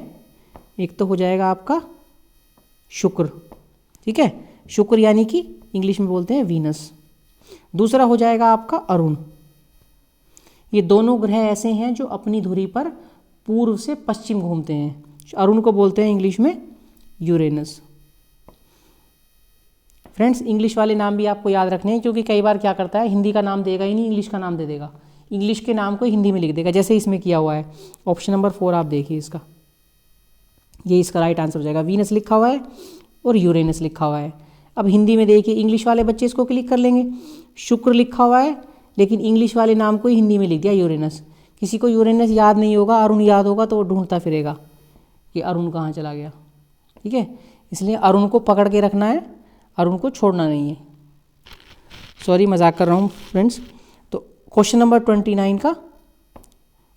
एक तो हो जाएगा आपका शुक्र, ठीक है, शुक्र यानी कि इंग्लिश में बोलते हैं वीनस। दूसरा हो जाएगा आपका अरुण। ये दोनों ग्रह ऐसे हैं जो अपनी धुरी पर पूर्व से पश्चिम घूमते हैं। अरुण को बोलते हैं इंग्लिश में यूरेनस। फ्रेंड्स, इंग्लिश वाले नाम भी आपको याद रखने हैं, क्योंकि कई बार क्या करता है, हिंदी का नाम देगा ही नहीं, इंग्लिश का नाम दे देगा, इंग्लिश के नाम को हिंदी में लिख देगा, जैसे इसमें किया हुआ है। ऑप्शन नंबर 4 आप देखिए इसका, ये इसका राइट आंसर हो जाएगा। वीनस लिखा हुआ है और यूरेनस लिखा हुआ है। अब हिंदी में देखिए, इंग्लिश वाले बच्चे इसको क्लिक कर लेंगे, शुक्र लिखा हुआ है लेकिन इंग्लिश वाले नाम को ही हिंदी में लिख दिया यूरेनस। किसी को यूरेनस याद नहीं होगा, अरुण याद होगा तो वो ढूंढता फिरेगा कि अरुण कहाँ चला गया, ठीक है। इसलिए अरुण को पकड़ के रखना है, अरुण को छोड़ना नहीं है। सॉरी, मजाक कर रहा हूँ फ्रेंड्स। तो क्वेश्चन नंबर 29 का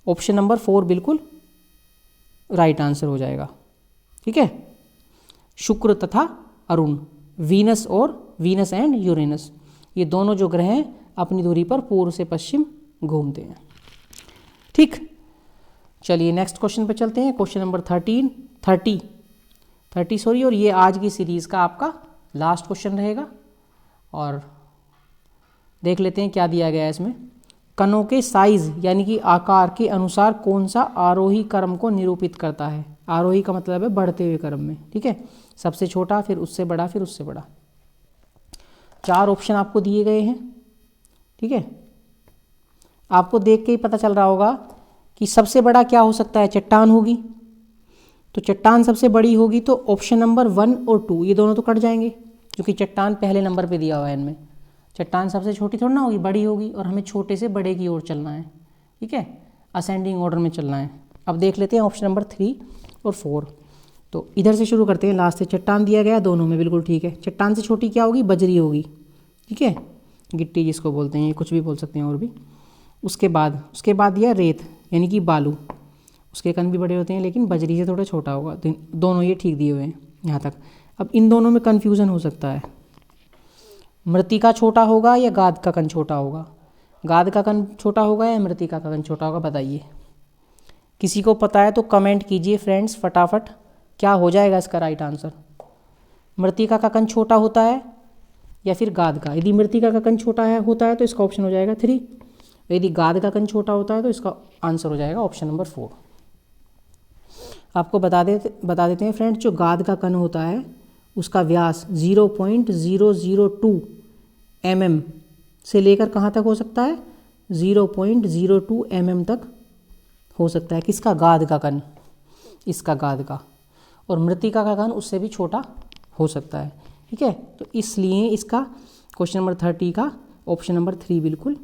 ऑप्शन नंबर 4 बिल्कुल राइट आंसर हो जाएगा, ठीक है। शुक्र तथा अरुण, वीनस और वीनस एंड यूरेनस, ये दोनों जो ग्रह हैं अपनी दूरी पर पूर्व से पश्चिम घूमते हैं, ठीक। चलिए नेक्स्ट क्वेश्चन पे चलते हैं, क्वेश्चन नंबर 30 सॉरी, और ये आज की सीरीज़ का आपका लास्ट क्वेश्चन रहेगा। और देख लेते हैं क्या दिया गया है इसमें। कणों के साइज यानी कि आकार के अनुसार कौन सा आरोही क्रम को निरूपित करता है? आरोही का मतलब है बढ़ते हुए क्रम में, ठीक है, सबसे छोटा, फिर उससे बड़ा, फिर उससे बड़ा। 4 ऑप्शन आपको दिए गए हैं, ठीक है। आपको देख के ही पता चल रहा होगा कि सबसे बड़ा क्या हो सकता है, चट्टान होगी। तो चट्टान सबसे बड़ी होगी, तो ऑप्शन नंबर 1 और 2 ये दोनों तो कट जाएंगे, क्योंकि चट्टान पहले नंबर पे दिया हुआ है इनमें। चट्टान सबसे छोटी थोड़ी ना होगी, बड़ी होगी, और हमें छोटे से बड़े की ओर चलना है। ठीक है, असेंडिंग ऑर्डर में चलना है। अब देख लेते हैं ऑप्शन नंबर 3 और 4। तो इधर से शुरू करते हैं, लास्ट से। चट्टान दिया गया दोनों में, बिल्कुल ठीक है। चट्टान से छोटी क्या होगी? बजरी होगी। ठीक है, गिट्टी जिसको बोलते हैं, ये कुछ भी बोल सकते हैं और भी। उसके बाद दिया रेत यानी कि बालू, उसके कण भी बड़े होते हैं लेकिन बजरी से थोड़ा छोटा होगा। तो दोनों ये ठीक दिए हुए हैं यहाँ तक। अब इन दोनों में कन्फ्यूज़न हो सकता है, मृत्तिका छोटा होगा या गाद का कण छोटा होगा? गाद का कण छोटा होगा या मृत्तिका का कण छोटा होगा, बताइए। किसी को पता है तो कमेंट कीजिए फ्रेंड्स फटाफट, क्या हो जाएगा इसका राइट आंसर? मृत्तिका का कण छोटा होता है या फिर गाद का? यदि मृत्तिका का कण छोटा होता है तो इसका ऑप्शन हो जाएगा 3। यदि गाद का कण छोटा होता है तो इसका आंसर हो जाएगा ऑप्शन नंबर 4। आपको बता देते हैं फ्रेंड्स, जो गाद का कण होता है उसका व्यास 0.002 mm से लेकर कहाँ तक हो सकता है? 0.02 mm तक हो सकता है। किसका? गाद का कण, इसका गाद का। और मृत्तिका का कण उससे भी छोटा हो सकता है। ठीक है, तो इसलिए इसका क्वेश्चन नंबर 30 का ऑप्शन नंबर 3 बिल्कुल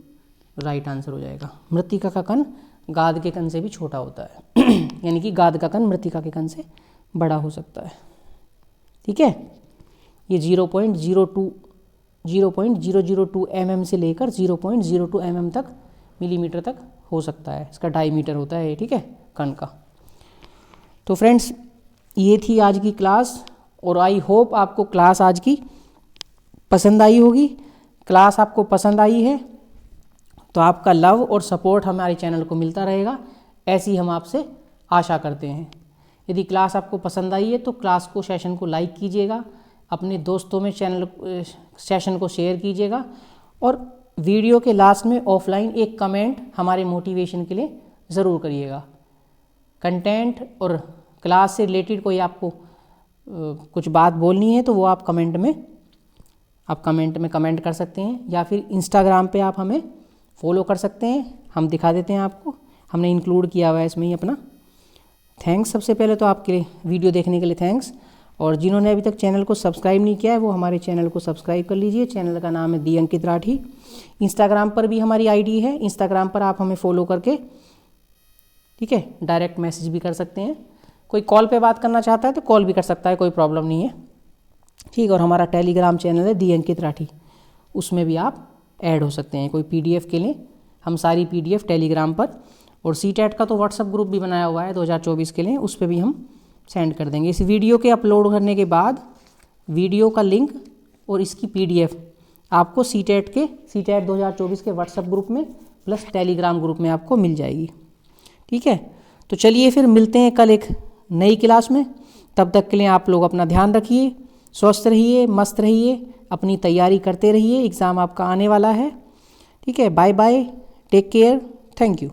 राइट आंसर हो जाएगा। मृत्तिका का कण गाद के कण से भी छोटा होता है यानी कि गाद का कण मृत्तिका के कण से बड़ा हो सकता है। ठीक है, ये 0.002 mm से लेकर 0.02 mm तक, मिलीमीटर तक हो सकता है। इसका डायमीटर होता है, ठीक है, कण का। तो फ्रेंड्स ये थी आज की क्लास, और आई होप आपको क्लास आज की पसंद आई होगी। क्लास आपको पसंद आई है तो आपका लव और सपोर्ट हमारे चैनल को मिलता रहेगा, ऐसी हम आपसे आशा करते हैं। यदि क्लास आपको पसंद आई है तो क्लास को, सेशन को लाइक कीजिएगा, अपने दोस्तों में सेशन को शेयर कीजिएगा, और वीडियो के लास्ट में ऑफलाइन एक कमेंट हमारे मोटिवेशन के लिए ज़रूर करिएगा। कंटेंट और क्लास से रिलेटेड कोई आपको कुछ बात बोलनी है तो वो आप कमेंट में कमेंट कर सकते हैं, या फिर इंस्टाग्राम पे आप हमें फॉलो कर सकते हैं, हम दिखा देते हैं आपको, हमने इंक्लूड किया हुआ है इसमें ही अपना। थैंक्स सबसे पहले तो आपके वीडियो देखने के लिए थैंक्स, और जिन्होंने अभी तक चैनल को सब्सक्राइब नहीं किया है वो हमारे चैनल को सब्सक्राइब कर लीजिए। चैनल का नाम है दी अंकित राठी। इंस्टाग्राम पर भी हमारी आईडी है, इंस्टाग्राम पर आप हमें फॉलो करके, ठीक है, डायरेक्ट मैसेज भी कर सकते हैं। कोई कॉल पे बात करना चाहता है तो कॉल भी कर सकता है, कोई प्रॉब्लम नहीं है। ठीक, और हमारा टेलीग्राम चैनल है दी अंकित राठी, उसमें भी आप ऐड हो सकते हैं। कोई पीडीएफ के लिए हम सारी पीडीएफ टेलीग्राम पर, और सीटेट का तो व्हाट्सअप ग्रुप भी बनाया हुआ है 2024 के लिए, उस पर भी हम सेंड कर देंगे। इस वीडियो के अपलोड करने के बाद वीडियो का लिंक और इसकी पीडीएफ आपको सीटेट 2024 के व्हाट्सएप ग्रुप में प्लस टेलीग्राम ग्रुप में आपको मिल जाएगी। ठीक है, तो चलिए फिर मिलते हैं कल एक नई क्लास में। तब तक के लिए आप लोग अपना ध्यान रखिए, स्वस्थ रहिए, मस्त रहिए, अपनी तैयारी करते रहिए, एग्ज़ाम आपका आने वाला है। ठीक है, bye bye, take care, thank you.